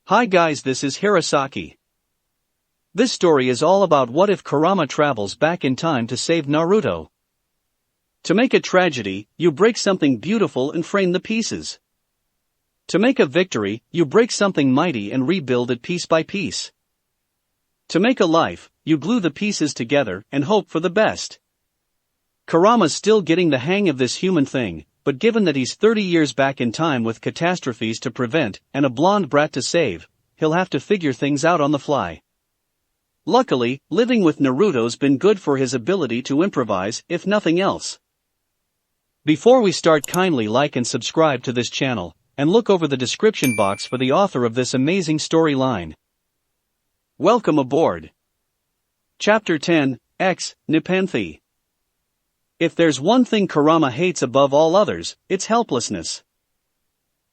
Hi guys, this is Hirosaki. This story is all about what if Kurama travels back in time to save Naruto. To make a tragedy, you break something beautiful and frame the pieces. To make a victory, you break something mighty and rebuild it piece by piece. To make a life, you glue the pieces together and hope for the best. Kurama's still getting the hang of this human thing, but given that he's 30 years back in time with catastrophes to prevent and a blonde brat to save, he'll have to figure things out on the fly. Luckily, living with Naruto's been good for his ability to improvise, if nothing else. Before we start, kindly like and subscribe to this channel, and look over the description box for the author of this amazing storyline. Welcome aboard. Chapter 10, X, Nepenthe. If there's one thing Kurama hates above all others, it's helplessness.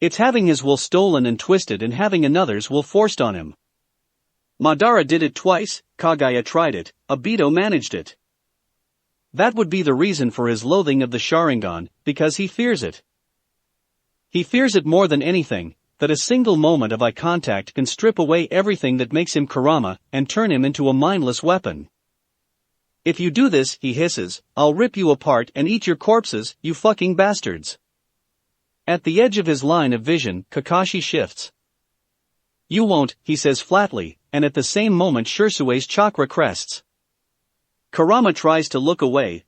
It's having his will stolen and twisted and having another's will forced on him. Madara did it twice, Kagaya tried it, Obito managed it. That would be the reason for his loathing of the Sharingan, because he fears it. He fears it more than anything, that a single moment of eye contact can strip away everything that makes him Kurama and turn him into a mindless weapon. If you do this, he hisses, I'll rip you apart and eat your corpses, you fucking bastards. At the edge of his line of vision, Kakashi shifts. You won't, he says flatly, and at the same moment Shirsue's chakra crests. Kurama tries to look away,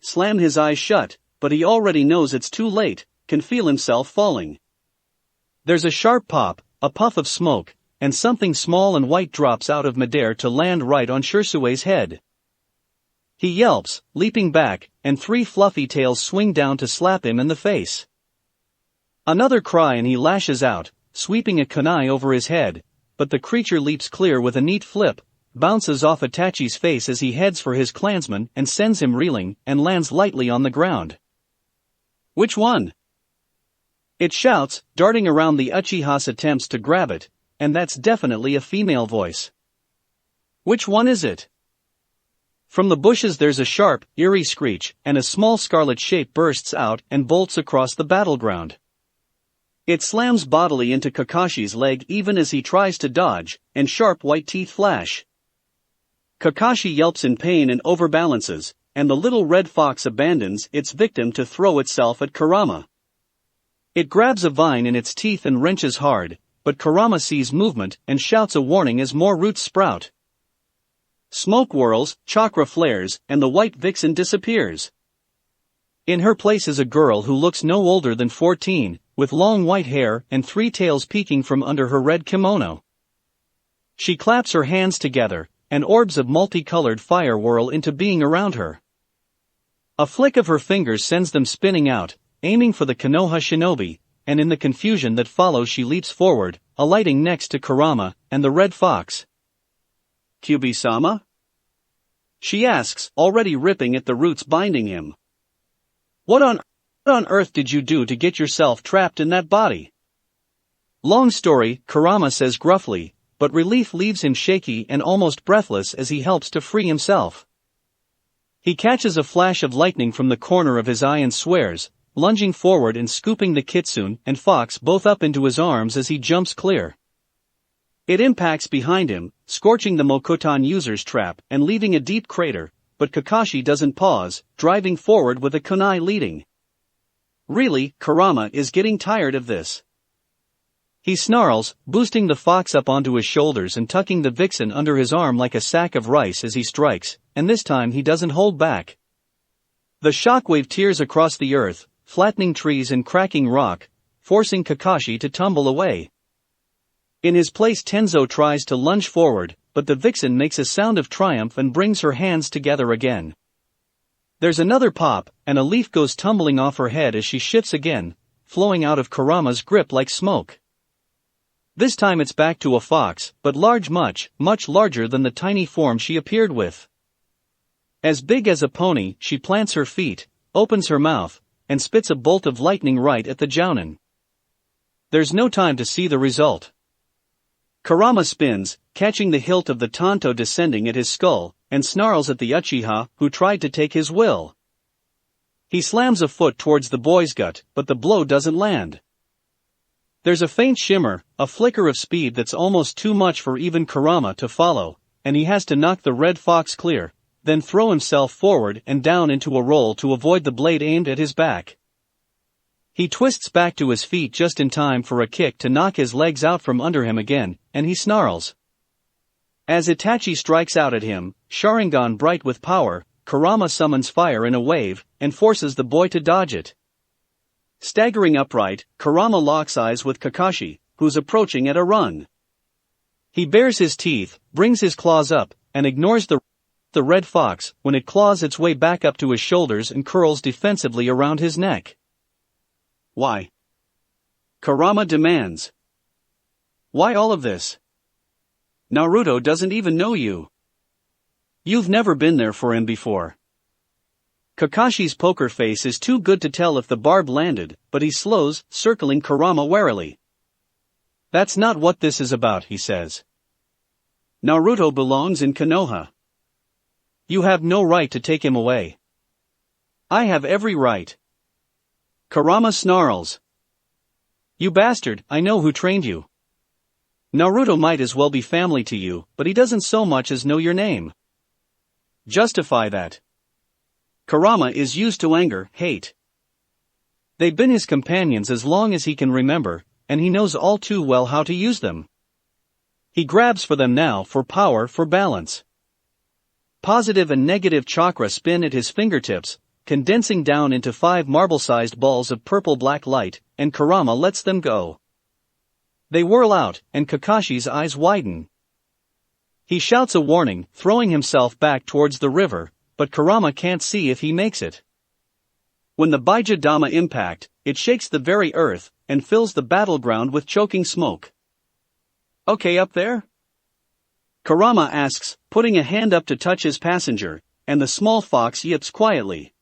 slam his eyes shut, but he already knows it's too late, can feel himself falling. There's a sharp pop, a puff of smoke, and something small and white drops out of midair to land right on Shirsue's head. He yelps, leaping back, and 3 fluffy tails swing down to slap him in the face. Another cry and he lashes out, sweeping a kunai over his head, but the creature leaps clear with a neat flip, bounces off Itachi's face as he heads for his clansman and sends him reeling, and lands lightly on the ground. Which one? It shouts, darting around the Uchiha's attempts to grab it, and that's definitely a female voice. Which one is it? From the bushes there's a sharp, eerie screech, and a small scarlet shape bursts out and bolts across the battleground. It slams bodily into Kakashi's leg even as he tries to dodge, and sharp white teeth flash. Kakashi yelps in pain and overbalances, and the little red fox abandons its victim to throw itself at Kurama. It grabs a vine in its teeth and wrenches hard, but Kurama sees movement and shouts a warning as more roots sprout. Smoke whirls, chakra flares, and the white vixen disappears. In her place is a girl who looks no older than 14, with long white hair and 3 tails peeking from under her red kimono. She claps her hands together, and orbs of multicolored fire whirl into being around her. A flick of her fingers sends them spinning out, aiming for the Konoha shinobi, and in the confusion that follows she leaps forward, alighting next to Kurama and the red fox. Kyubi-sama? She asks, already ripping at the roots binding him. What on earth did you do to get yourself trapped in that body? Long story, Kurama says gruffly, but relief leaves him shaky and almost breathless as he helps to free himself. He catches a flash of lightning from the corner of his eye and swears, lunging forward and scooping the kitsune and fox both up into his arms as he jumps clear. It impacts behind him, scorching the Mokotan user's trap and leaving a deep crater, but Kakashi doesn't pause, driving forward with a kunai leading. Really, Kurama is getting tired of this. He snarls, boosting the fox up onto his shoulders and tucking the vixen under his arm like a sack of rice as he strikes, and this time he doesn't hold back. The shockwave tears across the earth, flattening trees and cracking rock, forcing Kakashi to tumble away. In his place Tenzo tries to lunge forward, but the vixen makes a sound of triumph and brings her hands together again. There's another pop, and a leaf goes tumbling off her head as she shifts again, flowing out of Kurama's grip like smoke. This time it's back to a fox, but large, much larger than the tiny form she appeared with. As big as a pony, she plants her feet, opens her mouth, and spits a bolt of lightning right at the jounin. There's no time to see the result. Kurama spins, catching the hilt of the tanto descending at his skull, and snarls at the Uchiha, who tried to take his will. He slams a foot towards the boy's gut, but the blow doesn't land. There's a faint shimmer, a flicker of speed that's almost too much for even Kurama to follow, and he has to knock the red fox clear, then throw himself forward and down into a roll to avoid the blade aimed at his back. He twists back to his feet just in time for a kick to knock his legs out from under him again, and he snarls. As Itachi strikes out at him, Sharingan bright with power, Kurama summons fire in a wave, and forces the boy to dodge it. Staggering upright, Kurama locks eyes with Kakashi, who's approaching at a run. He bares his teeth, brings his claws up, and ignores the red fox when it claws its way back up to his shoulders and curls defensively around his neck. Why? Kurama demands. Why all of this? Naruto doesn't even know you. You've never been there for him before. Kakashi's poker face is too good to tell if the barb landed, but he slows, circling Kurama warily. That's not what this is about, he says. Naruto belongs in Konoha. You have no right to take him away. I have every right. Kurama snarls. You bastard, I know who trained you. Naruto might as well be family to you, but he doesn't so much as know your name. Justify that. Kurama is used to anger, hate. They've been his companions as long as he can remember, and he knows all too well how to use them. He grabs for them now, for power, for balance. Positive and negative chakra spin at his fingertips, condensing down into 5 marble-sized balls of purple-black light, and Kurama lets them go. They whirl out, and Kakashi's eyes widen. He shouts a warning, throwing himself back towards the river, but Kurama can't see if he makes it. When the Baija-dama impact, it shakes the very earth, and fills the battleground with choking smoke. Okay up there? Kurama asks, putting a hand up to touch his passenger, and the small fox yips quietly.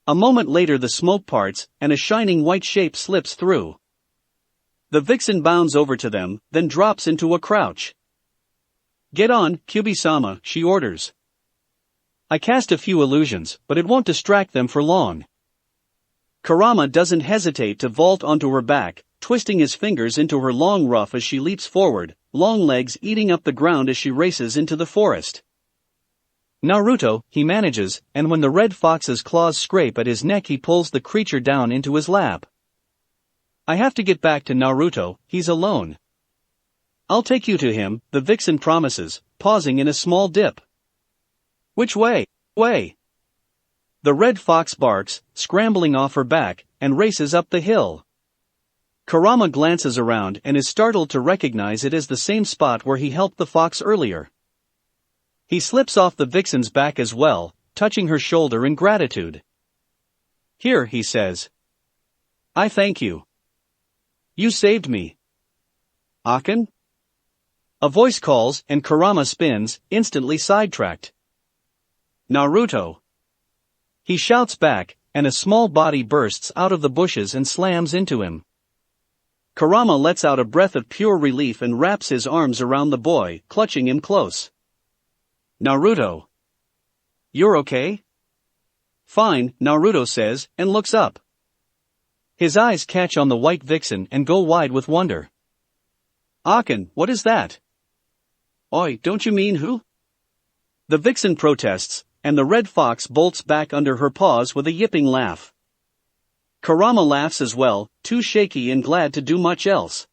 A moment later the smoke parts, and a shining white shape slips through. The vixen bounds over to them, then drops into a crouch. Get on, Kyubi-sama, she orders. I cast a few illusions, but it won't distract them for long. Kurama doesn't hesitate to vault onto her back, twisting his fingers into her long ruff as she leaps forward, long legs eating up the ground as she races into the forest. Naruto, he manages, and when the red fox's claws scrape at his neck he pulls the creature down into his lap. I have to get back to Naruto, he's alone. I'll take you to him, the vixen promises, pausing in a small dip. Which way? Way? The red fox barks, scrambling off her back, and races up the hill. Kurama glances around and is startled to recognize it as the same spot where he helped the fox earlier. He slips off the vixen's back as well, touching her shoulder in gratitude. Here, he says. I thank you. You saved me. Aken? A voice calls, and Kurama spins, instantly sidetracked. Naruto. He shouts back, and a small body bursts out of the bushes and slams into him. Kurama lets out a breath of pure relief and wraps his arms around the boy, clutching him close. Naruto. You're okay? Fine, Naruto says, and looks up. His eyes catch on the white vixen and go wide with wonder. Aken, what is that? Oi, don't you mean who? The vixen protests, and the red fox bolts back under her paws with a yipping laugh. Kurama laughs as well, too shaky and glad to do much else.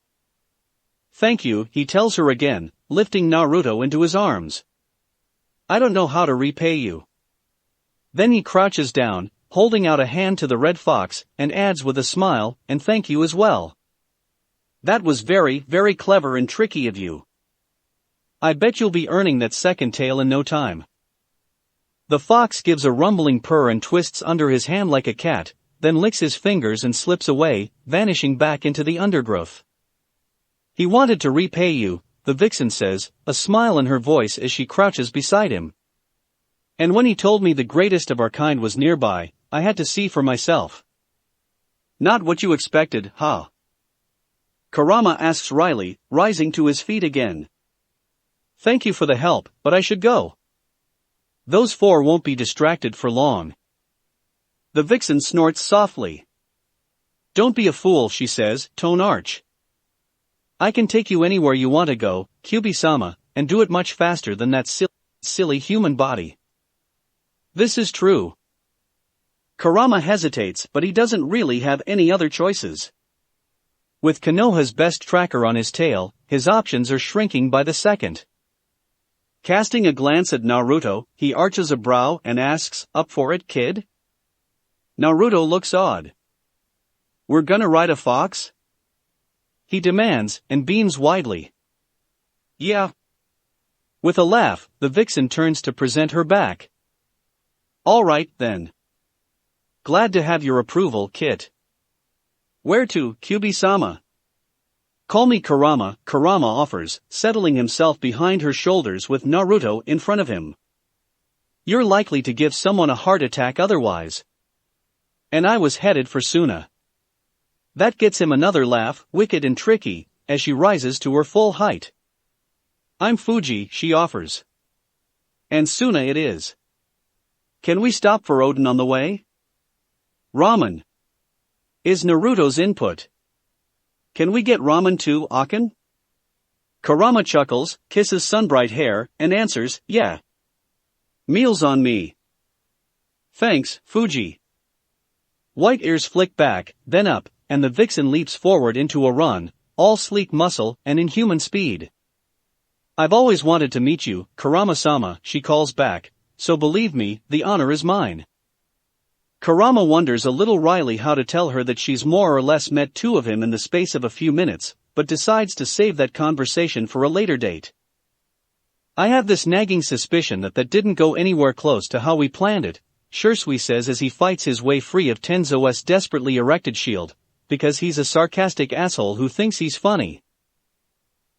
Thank you, he tells her again, lifting Naruto into his arms. I don't know how to repay you. Then he crouches down, holding out a hand to the red fox, and adds with a smile, and thank you as well. That was very, very clever and tricky of you. I bet you'll be earning that second tail in no time. The fox gives a rumbling purr and twists under his hand like a cat, then licks his fingers and slips away, vanishing back into the undergrowth. He wanted to repay you, the vixen says, a smile in her voice as she crouches beside him. And when he told me the greatest of our kind was nearby, I had to see for myself. Not what you expected, huh? Kurama asks wryly, rising to his feet again. Thank you for the help, but I should go. Those 4 won't be distracted for long. The vixen snorts softly. Don't be a fool, she says, tone arch. I can take you anywhere you want to go, Kyubi-sama, and do it much faster than that silly human body. This is true. Kurama hesitates, but he doesn't really have any other choices. With Konoha's best tracker on his tail, his options are shrinking by the second. Casting a glance at Naruto, he arches a brow and asks, "Up for it, kid?" Naruto looks odd. "We're gonna ride a fox?" he demands, and beams widely. "Yeah." With a laugh, the vixen turns to present her back. "All right, then. Glad to have your approval, Kit." "Where to, Kyubi-sama?" "Call me Kurama," Kurama offers, settling himself behind her shoulders with Naruto in front of him. "You're likely to give someone a heart attack otherwise." "And I was headed for Suna." That gets him another laugh, wicked and tricky, as she rises to her full height. "I'm Fuji," she offers. "And Suna it is. Can we stop for Oden on the way?" "Ramen," is Naruto's input. "Can we get ramen too, Akin?" Kurama chuckles, kisses sunbright hair, and answers, "Yeah. Meals on me." "Thanks, Fuji." White ears flick back, then up, and the vixen leaps forward into a run, all sleek muscle and inhuman speed. "I've always wanted to meet you, Kurama-sama," she calls back, "so believe me, the honor is mine." Kurama wonders a little wryly how to tell her that she's more or less met two of him in the space of a few minutes, but decides to save that conversation for a later date. "I have this nagging suspicion that didn't go anywhere close to how we planned it," Shursui says as he fights his way free of Tenzo's desperately erected shield, because he's a sarcastic asshole who thinks he's funny.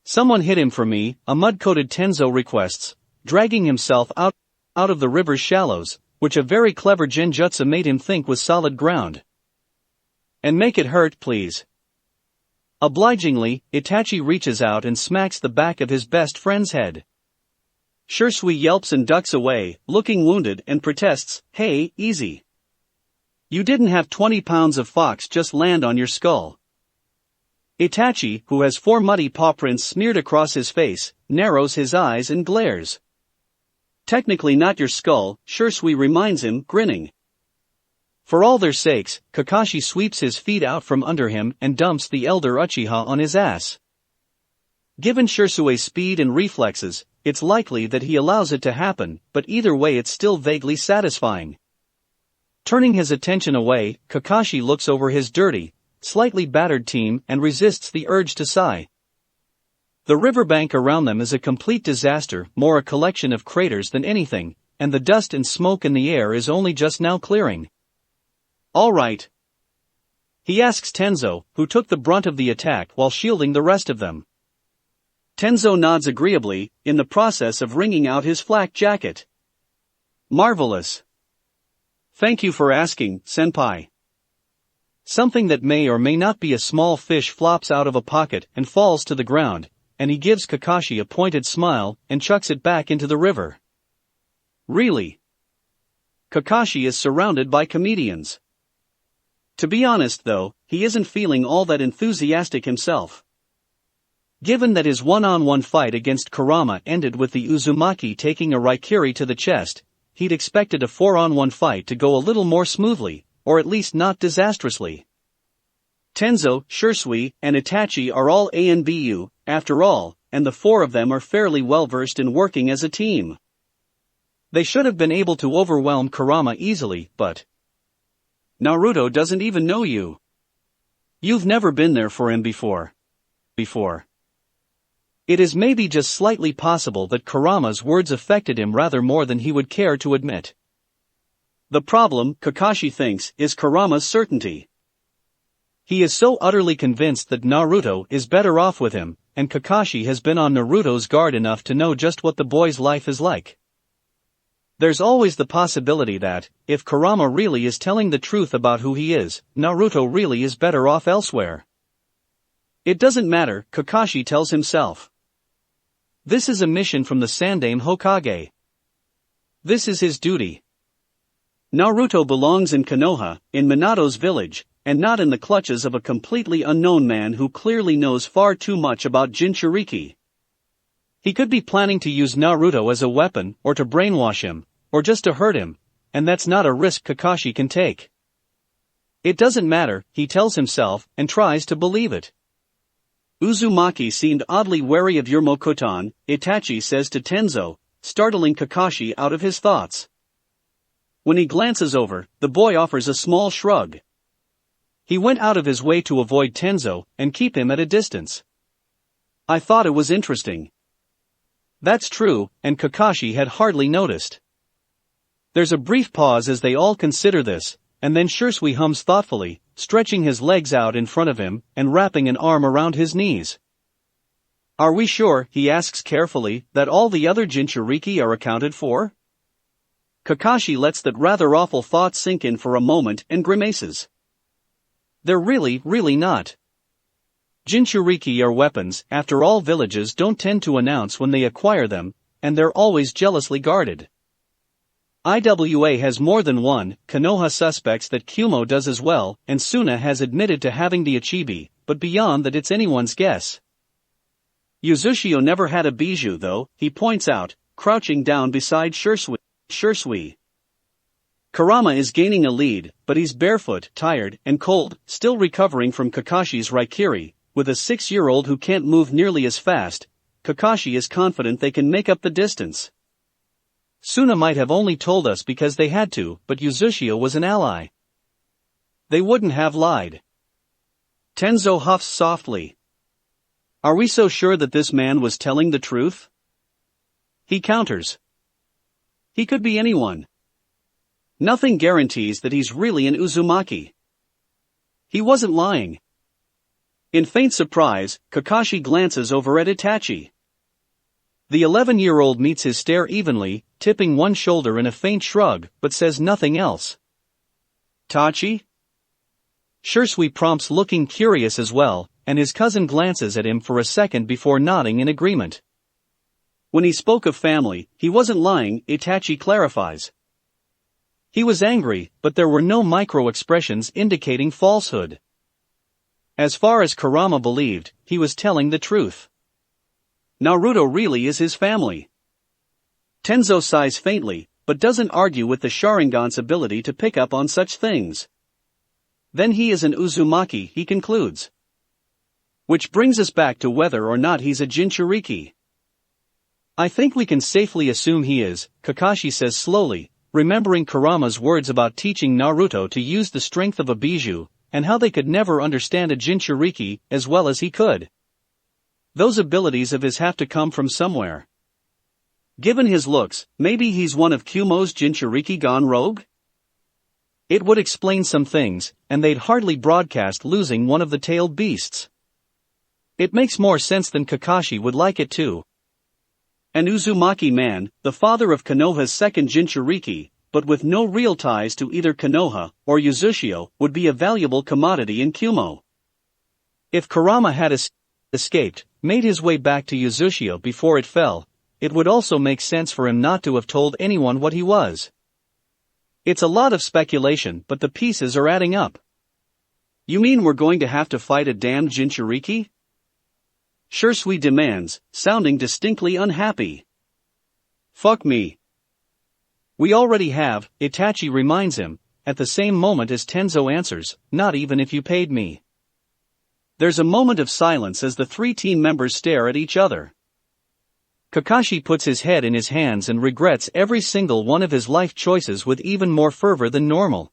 "Someone hit him for me," a mud-coated Tenzo requests, dragging himself out of the river's shallows, which a very clever genjutsu made him think was solid ground. "And make it hurt, please." Obligingly, Itachi reaches out and smacks the back of his best friend's head. Shursui yelps and ducks away, looking wounded, and protests, "Hey, easy. You didn't have 20 pounds of fox just land on your skull." Itachi, who has 4 muddy paw prints smeared across his face, narrows his eyes and glares. "Technically not your skull," Shursui reminds him, grinning. For all their sakes, Kakashi sweeps his feet out from under him and dumps the elder Uchiha on his ass. Given Shursui's speed and reflexes, it's likely that he allows it to happen, but either way it's still vaguely satisfying. Turning his attention away, Kakashi looks over his dirty, slightly battered team and resists the urge to sigh. The riverbank around them is a complete disaster, more a collection of craters than anything, and the dust and smoke in the air is only just now clearing. "All right?" he asks Tenzo, who took the brunt of the attack while shielding the rest of them. Tenzo nods agreeably, in the process of wringing out his flak jacket. "Marvelous. Thank you for asking, senpai." Something that may or may not be a small fish flops out of a pocket and falls to the ground, and he gives Kakashi a pointed smile and chucks it back into the river. Really? Kakashi is surrounded by comedians. To be honest though, he isn't feeling all that enthusiastic himself. Given that his one-on-one fight against Kurama ended with the Uzumaki taking a Raikiri to the chest, he'd expected a 4-on-1 fight to go a little more smoothly, or at least not disastrously. Tenzo, Shursui, and Itachi are all ANBU, after all, and the 4 of them are fairly well versed in working as a team. They should have been able to overwhelm Kurama easily, but Naruto doesn't even know you. You've never been there for him before. It is maybe just slightly possible that Kurama's words affected him rather more than he would care to admit. The problem, Kakashi thinks, is Kurama's certainty. He is so utterly convinced that Naruto is better off with him, and Kakashi has been on Naruto's guard enough to know just what the boy's life is like. There's always the possibility that, if Kurama really is telling the truth about who he is, Naruto really is better off elsewhere. It doesn't matter, Kakashi tells himself. This is a mission from the Sandaime Hokage. This is his duty. Naruto belongs in Konoha, in Minato's village, and not in the clutches of a completely unknown man who clearly knows far too much about Jinchuriki. He could be planning to use Naruto as a weapon, or to brainwash him, or just to hurt him, and that's not a risk Kakashi can take. It doesn't matter, he tells himself, and tries to believe it. Uzumaki seemed oddly wary of Yurmokotan, Itachi says to Tenzo, startling Kakashi out of his thoughts. When he glances over, the boy offers a small shrug. He went out of his way to avoid Tenzo, and keep him at a distance. I thought it was interesting. That's true, and Kakashi had hardly noticed. There's a brief pause as they all consider this, and then Shisui hums thoughtfully, stretching his legs out in front of him, and wrapping an arm around his knees. Are we sure, he asks carefully, that all the other Jinchuriki are accounted for? Kakashi lets that rather awful thought sink in for a moment and grimaces. They're really not. Jinchuriki are weapons, after all. Villages don't tend to announce when they acquire them, and they're always jealously guarded. IWA has more than one. Konoha suspects that Kumo does as well, and Suna has admitted to having the Ichibi, but beyond that it's anyone's guess. Uzushio never had a bijou though, he points out, crouching down beside Shisui. Kurama is gaining a lead, but he's barefoot, tired, and cold, still recovering from Kakashi's Raikiri. With a 6-year-old who can't move nearly as fast, Kakashi is confident they can make up the distance. Suna might have only told us because they had to, but Uzushio was an ally. They wouldn't have lied. Tenzo huffs softly. Are we so sure that this man was telling the truth? He counters. He could be anyone. Nothing guarantees that he's really an Uzumaki. He wasn't lying. In faint surprise, Kakashi glances over at Itachi. The 11-year-old meets his stare evenly, tipping one shoulder in a faint shrug, but says nothing else. Tachi? Shisui prompts, looking curious as well, and his cousin glances at him for a second before nodding in agreement. When he spoke of family, he wasn't lying, Itachi clarifies. He was angry, but there were no micro-expressions indicating falsehood. As far as Kurama believed, he was telling the truth. Naruto really is his family. Tenzo sighs faintly, but doesn't argue with the Sharingan's ability to pick up on such things. Then he is an Uzumaki, he concludes. Which brings us back to whether or not he's a Jinchuriki. I think we can safely assume he is, Kakashi says slowly, remembering Kurama's words about teaching Naruto to use the strength of a bijou, and how they could never understand a Jinchuriki as well as he could. Those abilities of his have to come from somewhere. Given his looks, maybe he's one of Kumo's Jinchuriki gone rogue? It would explain some things, and they'd hardly broadcast losing one of the tailed beasts. It makes more sense than Kakashi would like it to. An Uzumaki man, the father of Konoha's second Jinchuriki, but with no real ties to either Konoha or Uzushio, would be a valuable commodity in Kumo. If Kurama had escaped, made his way back to Uzushio before it fell, it would also make sense for him not to have told anyone what he was. It's a lot of speculation, but the pieces are adding up. You mean we're going to have to fight a damned Jinchuriki? Shisui demands, sounding distinctly unhappy. Fuck me. We already have, Itachi reminds him, at the same moment as Tenzo answers, not even if you paid me. There's a moment of silence as the three team members stare at each other. Kakashi puts his head in his hands and regrets every single one of his life choices with even more fervor than normal.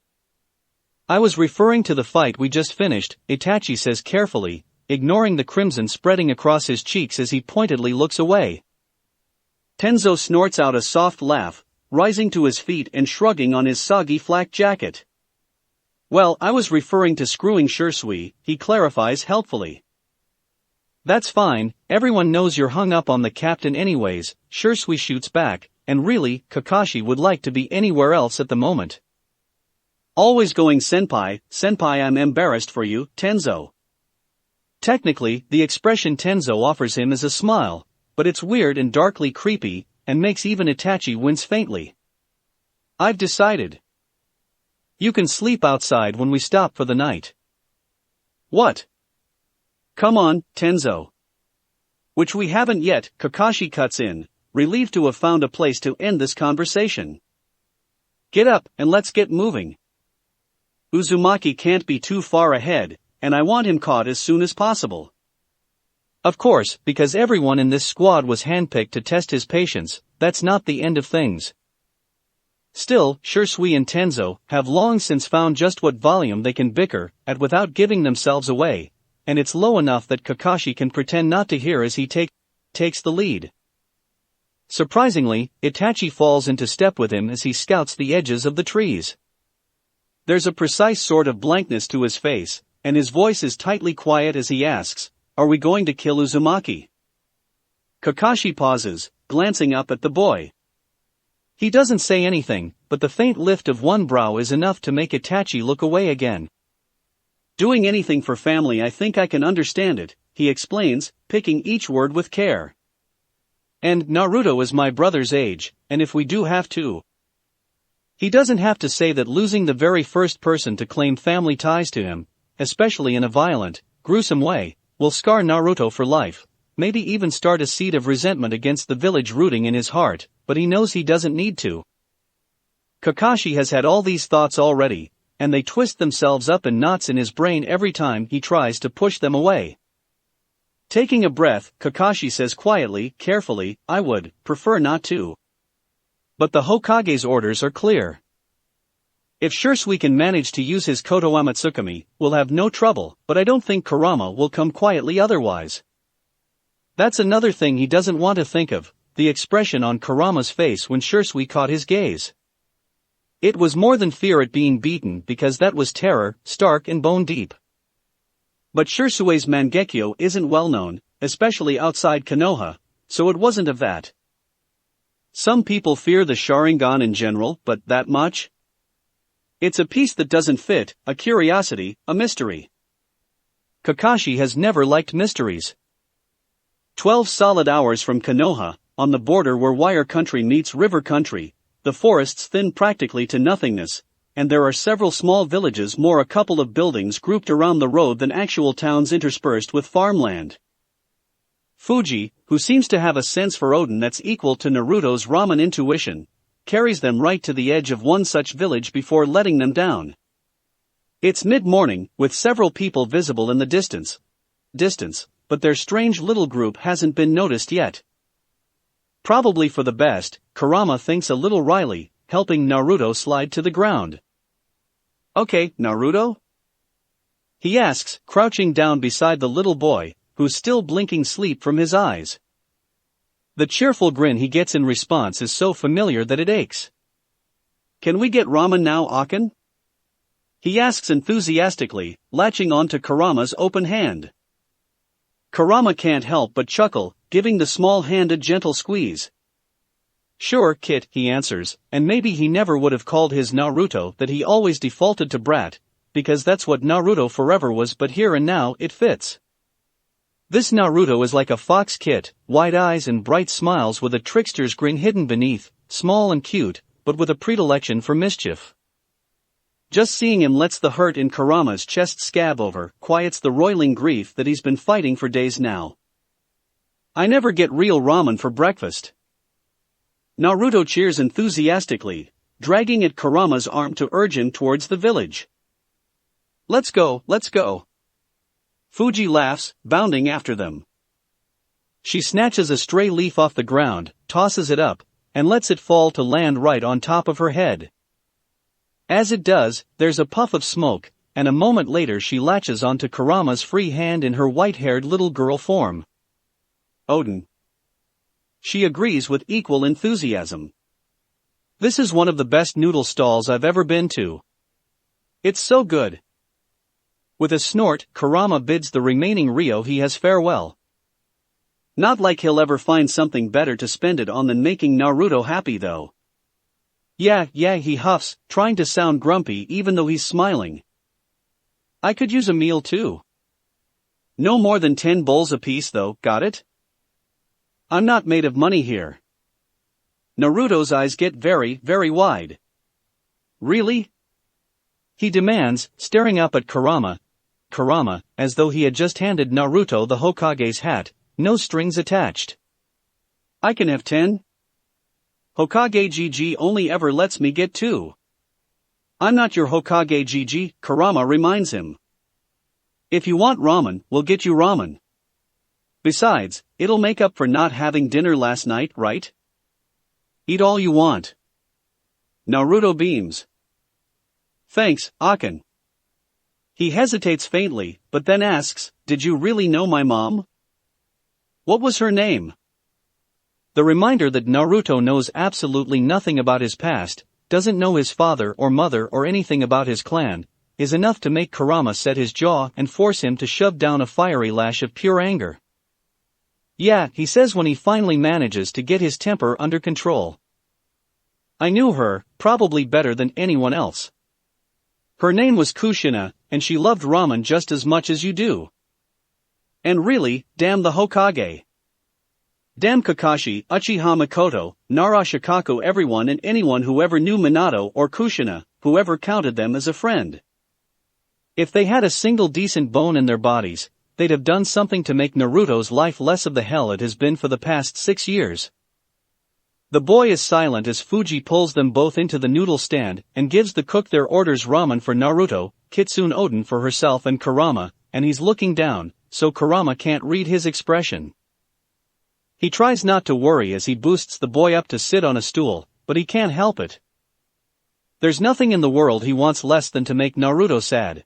I was referring to the fight we just finished, Itachi says carefully, ignoring the crimson spreading across his cheeks as he pointedly looks away. Tenzo snorts out a soft laugh, rising to his feet and shrugging on his soggy flak jacket. Well, I was referring to screwing Shisui, he clarifies helpfully. That's fine, everyone knows you're hung up on the captain anyways, Shisui shoots back, and really, Kakashi would like to be anywhere else at the moment. Always going senpai, I'm embarrassed for you, Tenzo. Technically, the expression Tenzo offers him is a smile, but it's weird and darkly creepy, and makes even Itachi wince faintly. I've decided. You can sleep outside when we stop for the night. What? Come on, Tenzo. Which we haven't yet, Kakashi cuts in, relieved to have found a place to end this conversation. Get up, and let's get moving. Uzumaki can't be too far ahead, and I want him caught as soon as possible. Of course, because everyone in this squad was handpicked to test his patience, that's not the end of things. Still, Shisui and Tenzo have long since found just what volume they can bicker at without giving themselves away, and it's low enough that Kakashi can pretend not to hear as he takes the lead. Surprisingly, Itachi falls into step with him as he scouts the edges of the trees. There's a precise sort of blankness to his face, and his voice is tightly quiet as he asks, "Are we going to kill Uzumaki?" Kakashi pauses, glancing up at the boy. He doesn't say anything, but the faint lift of one brow is enough to make Itachi look away again. "Doing anything for family, I think I can understand it," he explains, picking each word with care. "And Naruto is my brother's age, and if we do have to..." He doesn't have to say that losing the very first person to claim family ties to him, especially in a violent, gruesome way, will scar Naruto for life, maybe even start a seed of resentment against the village rooting in his heart, but he knows he doesn't need to. Kakashi has had all these thoughts already, and they twist themselves up in knots in his brain every time he tries to push them away. Taking a breath, Kakashi says quietly, carefully, "I would prefer not to. But the Hokage's orders are clear. If Shisui can manage to use his Kotoama Tsukimi, we'll have no trouble, but I don't think Kurama will come quietly otherwise." That's another thing he doesn't want to think of, the expression on Kurama's face when Shisui caught his gaze. It was more than fear at being beaten because that was terror, stark and bone deep. But Shisui's Mangekyo isn't well known, especially outside Konoha, so it wasn't of that. Some people fear the Sharingan in general, but that much? It's a piece that doesn't fit, a curiosity, a mystery. Kakashi has never liked mysteries. 12 solid hours from Konoha, on the border where wire country meets river country, the forests thin practically to nothingness, and there are several small villages, more a couple of buildings grouped around the road than actual towns interspersed with farmland. Fuji, who seems to have a sense for Oden that's equal to Naruto's ramen intuition, carries them right to the edge of one such village before letting them down. It's mid-morning, with several people visible in the distance, but their strange little group hasn't been noticed yet. Probably for the best, Kurama thinks a little wryly, helping Naruto slide to the ground. "Okay, Naruto?" he asks, crouching down beside the little boy, who's still blinking sleep from his eyes. The cheerful grin he gets in response is so familiar that it aches. "Can we get ramen now, Akin?" he asks enthusiastically, latching onto Kurama's open hand. Kurama can't help but chuckle, giving the small hand a gentle squeeze. "Sure, Kit," he answers, and maybe he never would have called his Naruto that he always defaulted to brat, because that's what Naruto forever was, but here and now it fits. This Naruto is like a fox Kit, wide eyes and bright smiles with a trickster's grin hidden beneath, small and cute, but with a predilection for mischief. Just seeing him lets the hurt in Kurama's chest scab over, quiets the roiling grief that he's been fighting for days now. "I never get real ramen for breakfast." Naruto cheers enthusiastically, dragging at Kurama's arm to urge him towards the village. Let's go, let's go." Fuji laughs, bounding after them. She snatches a stray leaf off the ground, tosses it up, and lets it fall to land right on top of her head. As it does, there's a puff of smoke, and a moment later she latches onto Kurama's free hand in her white-haired little girl form. "Oden." She agrees with equal enthusiasm. "This is one of the best noodle stalls I've ever been to. It's so good." With a snort, Kurama bids the remaining Rio he has farewell. Not like he'll ever find something better to spend it on than making Naruto happy though. Yeah, he huffs, trying to sound grumpy even though he's smiling. "I could use a meal too. No more than 10 bowls apiece though, got it? I'm not made of money here." Naruto's eyes get very, very wide. "Really?" he demands, staring up at Kurama. Kurama, as though he had just handed Naruto the Hokage's hat, no strings attached. I can have 10? Hokage GG only ever lets me get 2. I'm not your Hokage GG, Kurama reminds him. If you want ramen, we'll get you ramen. Besides, it'll make up for not having dinner last night, right? Eat all you want. Naruto beams. Thanks, Akin. He hesitates faintly, but then asks, did you really know my mom? What was her name? The reminder that Naruto knows absolutely nothing about his past, doesn't know his father or mother or anything about his clan, is enough to make Kurama set his jaw and force him to shove down a fiery lash of pure anger. Yeah, he says when he finally manages to get his temper under control. I knew her, probably better than anyone else. Her name was Kushina, and she loved ramen just as much as you do. And really, damn the Hokage. Damn Kakashi, Uchiha Mikoto, Nara Shikaku, everyone and anyone who ever knew Minato or Kushina, whoever counted them as a friend. If they had a single decent bone in their bodies, they'd have done something to make Naruto's life less of the hell it has been for the past 6 years. The boy is silent as Fuji pulls them both into the noodle stand and gives the cook their orders: ramen for Naruto, Kitsune Oden for herself and Kurama, and he's looking down, so Kurama can't read his expression. He tries not to worry as he boosts the boy up to sit on a stool, but he can't help it. There's nothing in the world he wants less than to make Naruto sad.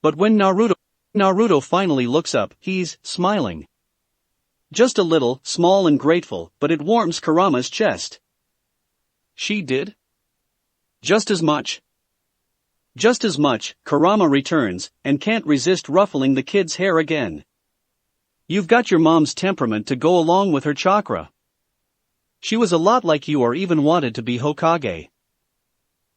But when Naruto finally looks up, he's smiling. Just a little, small and grateful, but it warms Kurama's chest. She did? Just as much. Just as much, Kurama returns, and can't resist ruffling the kid's hair again. You've got your mom's temperament to go along with her chakra. She was a lot like you, or even wanted to be Hokage.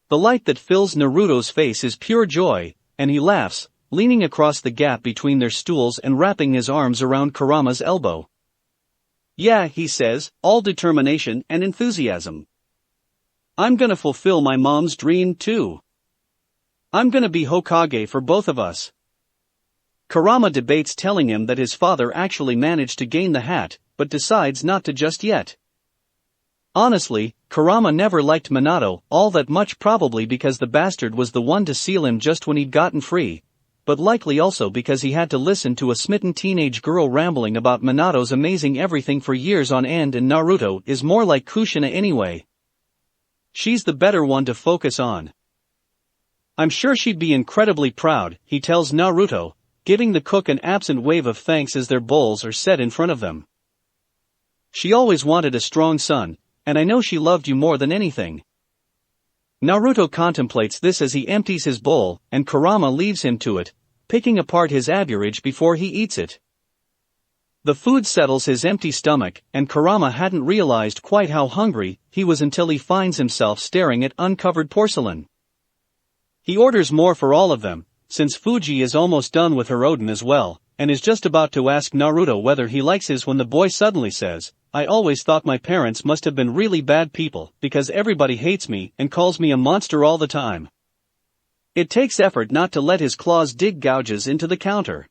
The light that fills Naruto's face is pure joy, and he laughs, leaning across the gap between their stools and wrapping his arms around Kurama's elbow. Yeah, he says, all determination and enthusiasm. I'm gonna fulfill my mom's dream too. I'm gonna be Hokage for both of us. Kurama debates telling him that his father actually managed to gain the hat, but decides not to just yet. Honestly, Kurama never liked Minato all that much, probably because the bastard was the one to seal him just when he'd gotten free, but likely also because he had to listen to a smitten teenage girl rambling about Minato's amazing everything for years on end, and Naruto is more like Kushina anyway. She's the better one to focus on. I'm sure she'd be incredibly proud, he tells Naruto, giving the cook an absent wave of thanks as their bowls are set in front of them. She always wanted a strong son, and I know she loved you more than anything. Naruto contemplates this as he empties his bowl, and Kurama leaves him to it, picking apart his aburage before he eats it. The food settles his empty stomach, and Kurama hadn't realized quite how hungry he was until he finds himself staring at uncovered porcelain. He orders more for all of them, since Fuji is almost done with her Oden as well, and is just about to ask Naruto whether he likes his when the boy suddenly says, I always thought my parents must have been really bad people, because everybody hates me and calls me a monster all the time. It takes effort not to let his claws dig gouges into the counter.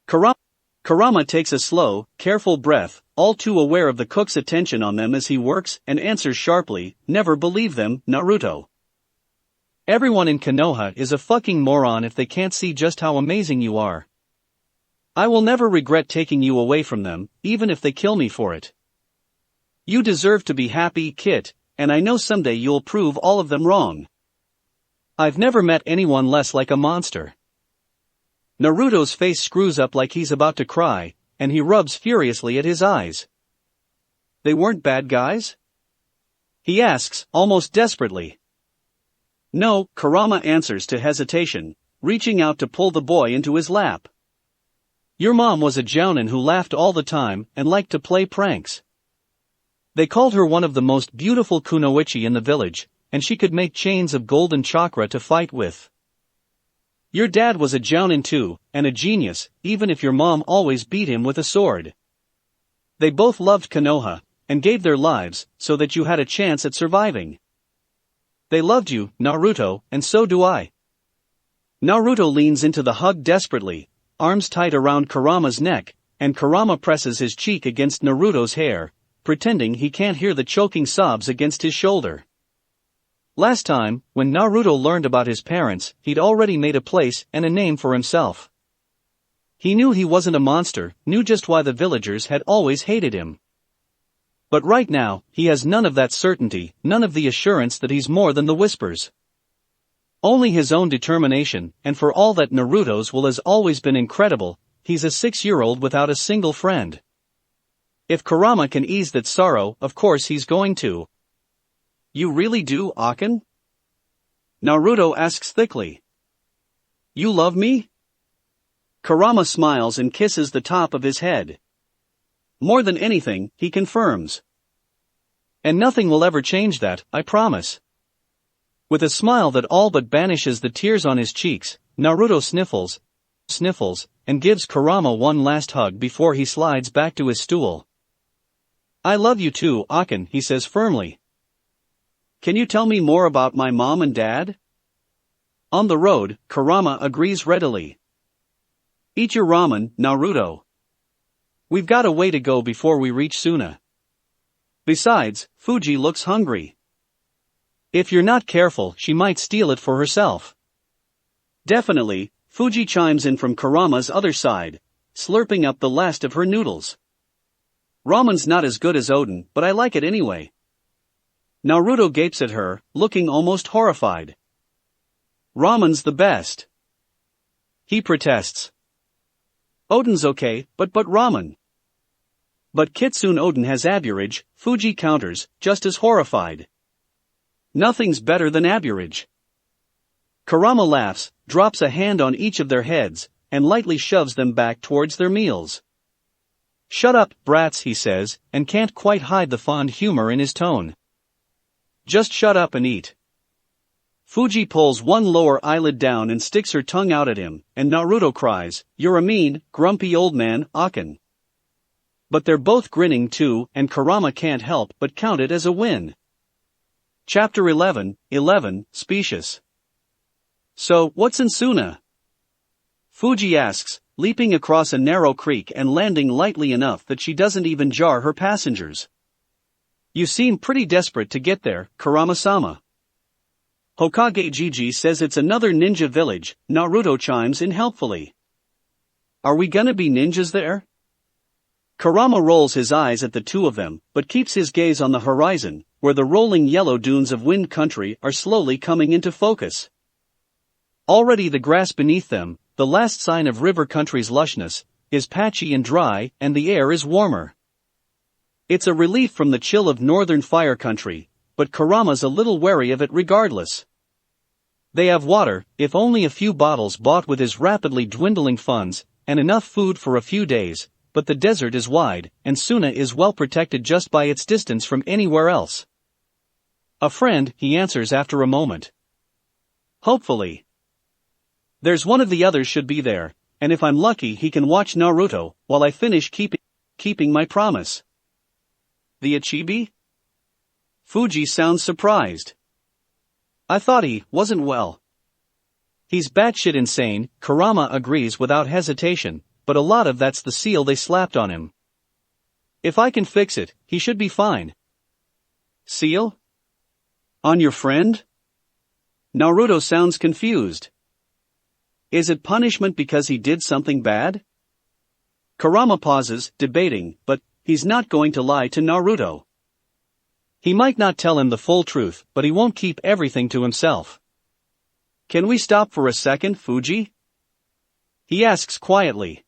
Kurama takes a slow, careful breath, all too aware of the cook's attention on them as he works, and answers sharply, never believe them, Naruto. Everyone in Konoha is a fucking moron if they can't see just how amazing you are. I will never regret taking you away from them, even if they kill me for it. You deserve to be happy, Kit, and I know someday you'll prove all of them wrong. I've never met anyone less like a monster. Naruto's face screws up like he's about to cry, and he rubs furiously at his eyes. They weren't bad guys? He asks, almost desperately. No, Kurama answers to hesitation, reaching out to pull the boy into his lap. Your mom was a jounin who laughed all the time and liked to play pranks. They called her one of the most beautiful kunoichi in the village, and she could make chains of golden chakra to fight with. Your dad was a jounin too, and a genius, even if your mom always beat him with a sword. They both loved Konoha, and gave their lives, so that you had a chance at surviving. They loved you, Naruto, and so do I. Naruto leans into the hug desperately, arms tight around Kurama's neck, and Kurama presses his cheek against Naruto's hair, pretending he can't hear the choking sobs against his shoulder. Last time, when Naruto learned about his parents, he'd already made a place and a name for himself. He knew he wasn't a monster, knew just why the villagers had always hated him. But right now, he has none of that certainty, none of the assurance that he's more than the whispers. Only his own determination, and for all that Naruto's will has always been incredible, he's a 6-year-old without a single friend. If Kurama can ease that sorrow, of course he's going to. You really do, Akin? Naruto asks thickly. You love me? Kurama smiles and kisses the top of his head. More than anything, he confirms. And nothing will ever change that, I promise. With a smile that all but banishes the tears on his cheeks, Naruto sniffles, and gives Kurama one last hug before he slides back to his stool. I love you too, Akin, he says firmly. Can you tell me more about my mom and dad? On the road, Kurama agrees readily. Eat your ramen, Naruto. We've got a way to go before we reach Suna. Besides, Fuji looks hungry. If you're not careful, she might steal it for herself. Definitely, Fuji chimes in from Kurama's other side, slurping up the last of her noodles. Ramen's not as good as Oden, but I like it anyway. Naruto gapes at her, looking almost horrified. Ramen's the best. He protests. Oden's okay, but ramen. But Kitsune Oden has aburage, Fuji counters, just as horrified. Nothing's better than aburage. Kurama laughs, drops a hand on each of their heads, and lightly shoves them back towards their meals. Shut up, brats, he says, and can't quite hide the fond humor in his tone. Just shut up and eat. Fuji pulls one lower eyelid down and sticks her tongue out at him, and Naruto cries, You're a mean, grumpy old man, Akin. But they're both grinning too, and Kurama can't help but count it as a win. Chapter 11, Specious. So, what's in Suna? Fuji asks, leaping across a narrow creek and landing lightly enough that she doesn't even jar her passengers. You seem pretty desperate to get there, Kurama-sama. Hokage Gigi says it's another ninja village, Naruto chimes in helpfully. Are we gonna be ninjas there? Kurama rolls his eyes at the two of them, but keeps his gaze on the horizon, where the rolling yellow dunes of Wind Country are slowly coming into focus. Already the grass beneath them, the last sign of River Country's lushness, is patchy and dry, and the air is warmer. It's a relief from the chill of northern Fire Country, but Kurama's a little wary of it regardless. They have water, if only a few bottles bought with his rapidly dwindling funds, and enough food for a few days, but the desert is wide, and Suna is well protected just by its distance from anywhere else. A friend, he answers after a moment. Hopefully. There's one of the others should be there, and if I'm lucky he can watch Naruto, while I finish keeping my promise. The Ichibi? Fuji sounds surprised. I thought he wasn't well. He's batshit insane, Kurama agrees without hesitation, but a lot of that's the seal they slapped on him. If I can fix it, he should be fine. Seal? On your friend? Naruto sounds confused. Is it punishment because he did something bad? Kurama pauses, debating, but he's not going to lie to Naruto. He might not tell him the full truth, but he won't keep everything to himself. Can we stop for a second, Fuji? He asks quietly.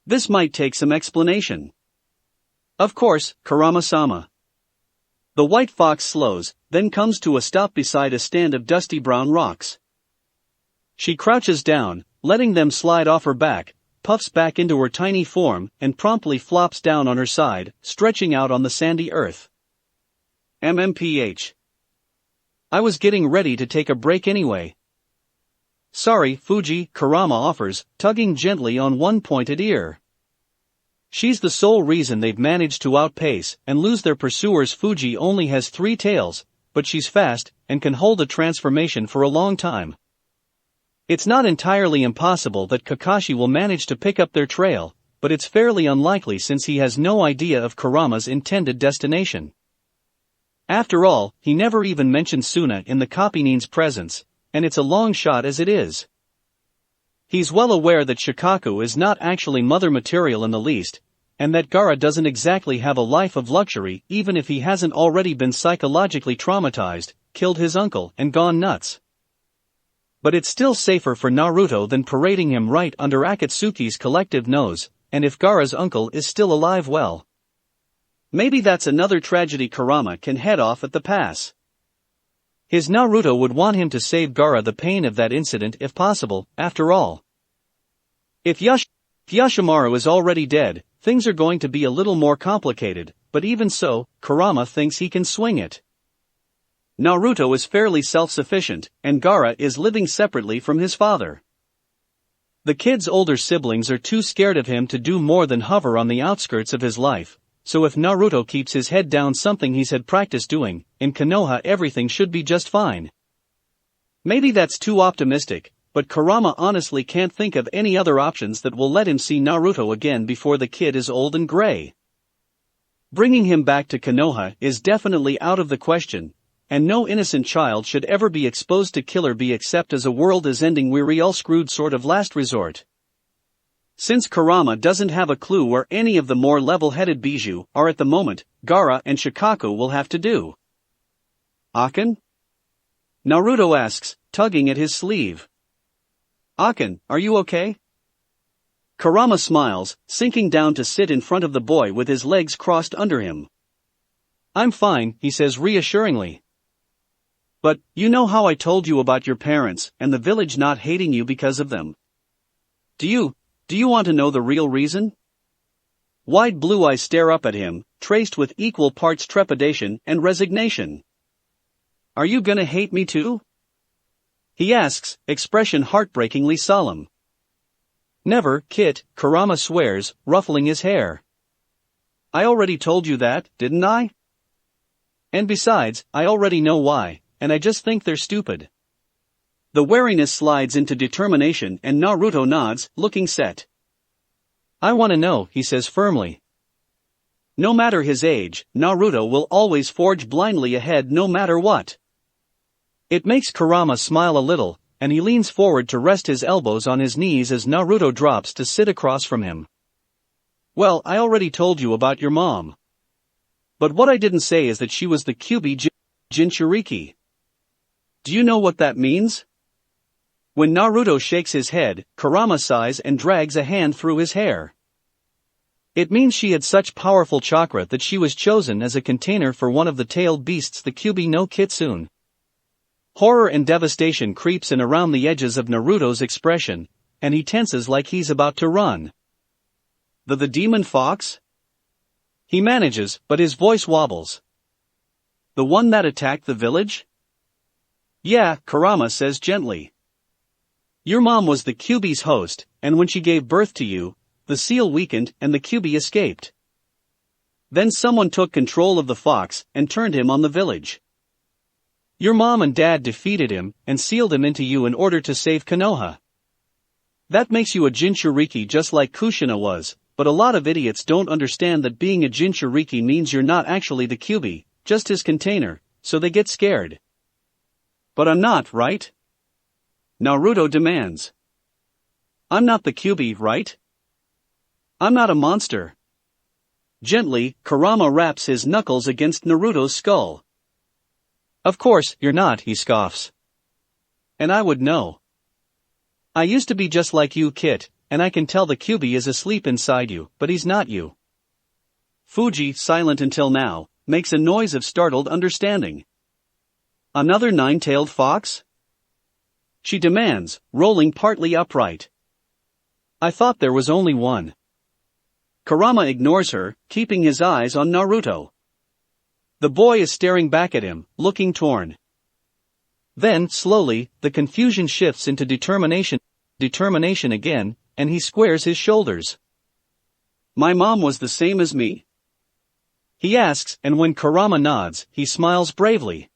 This might take some explanation. Of course, Kurama-sama. The white fox slows, then comes to a stop beside a stand of dusty brown rocks. She crouches down, letting them slide off her back, puffs back into her tiny form, and promptly flops down on her side, stretching out on the sandy earth. MMPH. I was getting ready to take a break anyway. Sorry, Fuji, Kurama offers, tugging gently on one pointed ear. She's the sole reason they've managed to outpace and lose their pursuers. Fuji only has 3 tails, but she's fast and can hold a transformation for a long time. It's not entirely impossible that Kakashi will manage to pick up their trail, but it's fairly unlikely since he has no idea of Kurama's intended destination. After all, he never even mentioned Suna in the Copynin's presence, and it's a long shot as it is. He's well aware that Shikaku is not actually mother material in the least, and that Gaara doesn't exactly have a life of luxury even if he hasn't already been psychologically traumatized, killed his uncle, and gone nuts. But it's still safer for Naruto than parading him right under Akatsuki's collective nose, and if Gaara's uncle is still alive, well, maybe that's another tragedy Kurama can head off at the pass. His Naruto would want him to save Gaara the pain of that incident if possible, after all. If Yoshimaru is already dead, things are going to be a little more complicated, but even so, Kurama thinks he can swing it. Naruto is fairly self-sufficient, and Gaara is living separately from his father. The kid's older siblings are too scared of him to do more than hover on the outskirts of his life, so if Naruto keeps his head down, something he's had practice doing, in Konoha everything should be just fine. Maybe that's too optimistic, but Kurama honestly can't think of any other options that will let him see Naruto again before the kid is old and gray. Bringing him back to Konoha is definitely out of the question, and no innocent child should ever be exposed to Killer Bee except as a world-is-ending we're all screwed sort of last resort. Since Kurama doesn't have a clue where any of the more level-headed Biju are at the moment, Gaara and Shikaku will have to do. Akin? Naruto asks, tugging at his sleeve. Akin, are you okay? Kurama smiles, sinking down to sit in front of the boy with his legs crossed under him. I'm fine, he says reassuringly. But, you know how I told you about your parents and the village not hating you because of them? Do you want to know the real reason? Wide blue eyes stare up at him, traced with equal parts trepidation and resignation. Are you gonna hate me too? He asks, expression heartbreakingly solemn. Never, Kit, Kurama swears, ruffling his hair. I already told you that, didn't I? And besides, I already know why, and I just think they're stupid. The wariness slides into determination and Naruto nods, looking set. I want to know, he says firmly. No matter his age, Naruto will always forge blindly ahead no matter what. It makes Kurama smile a little, and he leans forward to rest his elbows on his knees as Naruto drops to sit across from him. Well, I already told you about your mom. But what I didn't say is that she was the Kyuubi Jinchuriki. Do you know what that means? When Naruto shakes his head, Kurama sighs and drags a hand through his hair. It means she had such powerful chakra that she was chosen as a container for one of the tailed beasts, the Kyuubi no Kitsune. Horror and devastation creeps in around the edges of Naruto's expression, and he tenses like he's about to run. The demon fox? He manages, but his voice wobbles. The one that attacked the village? Yeah, Kurama says gently. Your mom was the Kyuubi's host, and when she gave birth to you, the seal weakened and the Kyuubi escaped. Then someone took control of the fox and turned him on the village. Your mom and dad defeated him and sealed him into you in order to save Konoha. That makes you a Jinchuriki just like Kushina was, but a lot of idiots don't understand that being a Jinchuriki means you're not actually the Kyuubi, just his container, so they get scared. But I'm not, right? Naruto demands. I'm not the Kyuubi, right? I'm not a monster. Gently, Kurama raps his knuckles against Naruto's skull. Of course, you're not, he scoffs. And I would know. I used to be just like you, Kit, and I can tell the Kyuubi is asleep inside you, but he's not you. Fuji, silent until now, makes a noise of startled understanding. Another nine-tailed fox? She demands, rolling partly upright. I thought there was only one. Kurama ignores her, keeping his eyes on Naruto. The boy is staring back at him, looking torn. Then, slowly, the confusion shifts into determination again, and he squares his shoulders. My mom was the same as me? He asks, and when Kurama nods, he smiles bravely.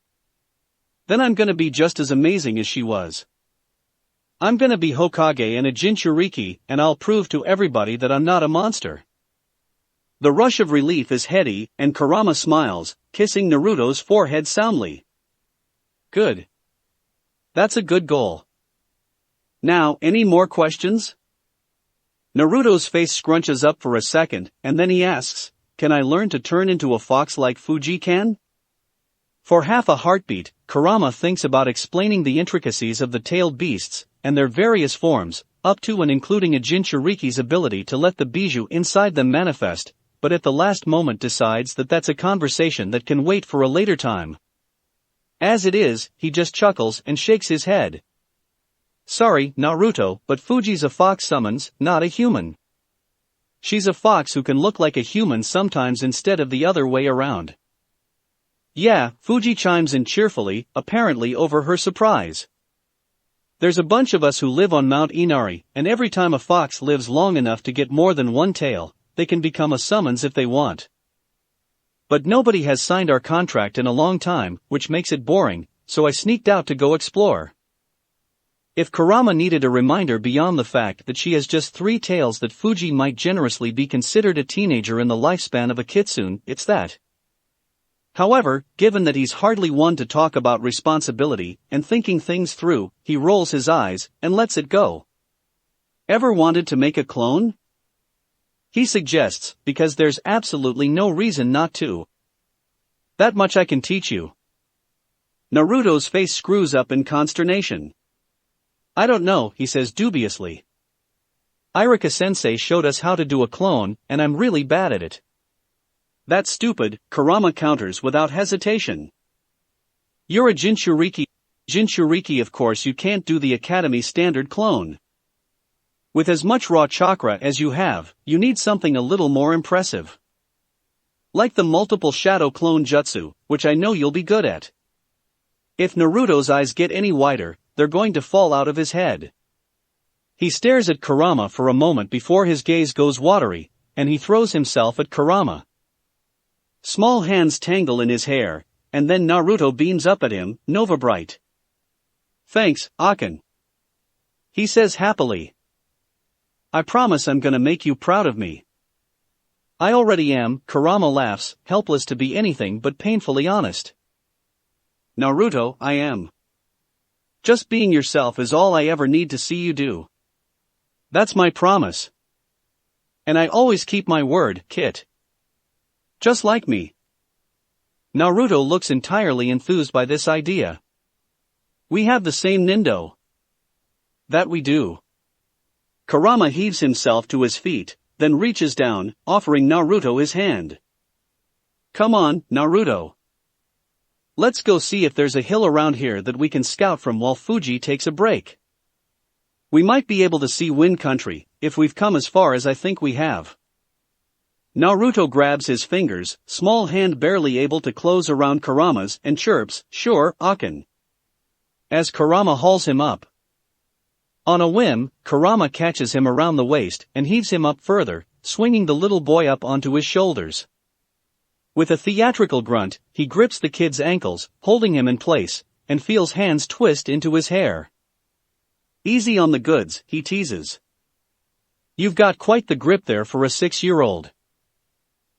Then I'm gonna be just as amazing as she was. I'm gonna be Hokage and a Jinchuriki, and I'll prove to everybody that I'm not a monster. The rush of relief is heady, and Kurama smiles, kissing Naruto's forehead soundly. Good. That's a good goal. Now, any more questions? Naruto's face scrunches up for a second, and then he asks, can I learn to turn into a fox like Fuji can? For half a heartbeat, Kurama thinks about explaining the intricacies of the tailed beasts, and their various forms, up to and including a Jinchuriki's ability to let the bijou inside them manifest, but at the last moment decides that that's a conversation that can wait for a later time. As it is, he just chuckles and shakes his head. Sorry, Naruto, but Fuji's a fox summons, not a human. She's a fox who can look like a human sometimes instead of the other way around. Yeah, Fuji chimes in cheerfully, apparently over her surprise. There's a bunch of us who live on Mount Inari, and every time a fox lives long enough to get more than one tail, they can become a summons if they want. But nobody has signed our contract in a long time, which makes it boring, so I sneaked out to go explore. If Kurama needed a reminder beyond the fact that she has just 3 tails that Fuji might generously be considered a teenager in the lifespan of a kitsune, it's that. However, given that he's hardly one to talk about responsibility and thinking things through, he rolls his eyes and lets it go. Ever wanted to make a clone? He suggests, because there's absolutely no reason not to. That much I can teach you. Naruto's face screws up in consternation. I don't know, he says dubiously. Iruka-sensei showed us how to do a clone, and I'm really bad at it. That's stupid, Kurama counters without hesitation. You're a Jinchuriki. Jinchuriki, of course you can't do the Academy standard clone. With as much raw chakra as you have, you need something a little more impressive. Like the multiple shadow clone jutsu, which I know you'll be good at. If Naruto's eyes get any wider, they're going to fall out of his head. He stares at Kurama for a moment before his gaze goes watery, and he throws himself at Kurama. Small hands tangle in his hair, and then Naruto beams up at him, Nova Bright. Thanks, Akin. He says happily. I promise I'm gonna make you proud of me. I already am, Kurama laughs, helpless to be anything but painfully honest. Naruto, I am. Just being yourself is all I ever need to see you do. That's my promise. And I always keep my word, Kit. Just like me. Naruto looks entirely enthused by this idea. We have the same Nindo. That we do. Kurama heaves himself to his feet, then reaches down, offering Naruto his hand. Come on, Naruto. Let's go see if there's a hill around here that we can scout from while Fuji takes a break. We might be able to see Wind Country, if we've come as far as I think we have. Naruto grabs his fingers, small hand barely able to close around Kurama's, and chirps, sure, Akin. As Kurama hauls him up. On a whim, Kurama catches him around the waist and heaves him up further, swinging the little boy up onto his shoulders. With a theatrical grunt, he grips the kid's ankles, holding him in place, and feels hands twist into his hair. Easy on the goods, he teases. You've got quite the grip there for a 6-year-old.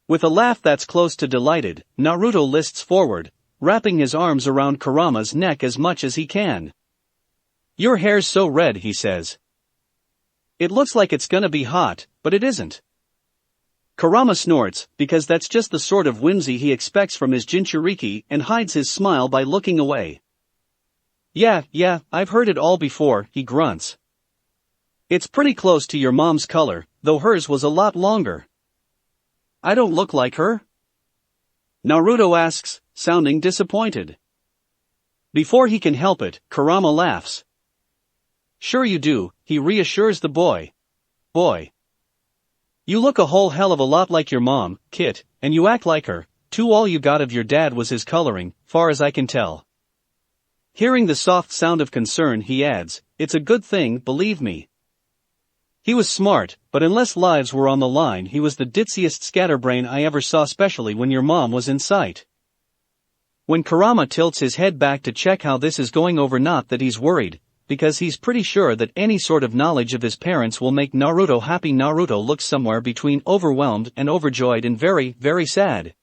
With a laugh that's close to delighted, Naruto lists forward, wrapping his arms around Kurama's neck as much as he can. Your hair's so red, he says. It looks like it's gonna be hot, but it isn't. Kurama snorts, because that's just the sort of whimsy he expects from his Jinchuriki, and hides his smile by looking away. Yeah, I've heard it all before, he grunts. It's pretty close to your mom's color, though hers was a lot longer. I don't look like her? Naruto asks, sounding disappointed. Before he can help it, Kurama laughs. Sure you do, he reassures the boy. Boy. You look a whole hell of a lot like your mom, Kit, and you act like her, too. All you got of your dad was his coloring, far as I can tell. Hearing the soft sound of concern, he adds, it's a good thing, believe me. He was smart, but unless lives were on the line, he was the ditziest scatterbrain I ever saw, especially when your mom was in sight. When Kurama tilts his head back to check how this is going over, not that he's worried, because he's pretty sure that any sort of knowledge of his parents will make Naruto happy. Naruto looks somewhere between overwhelmed and overjoyed and very, very sad.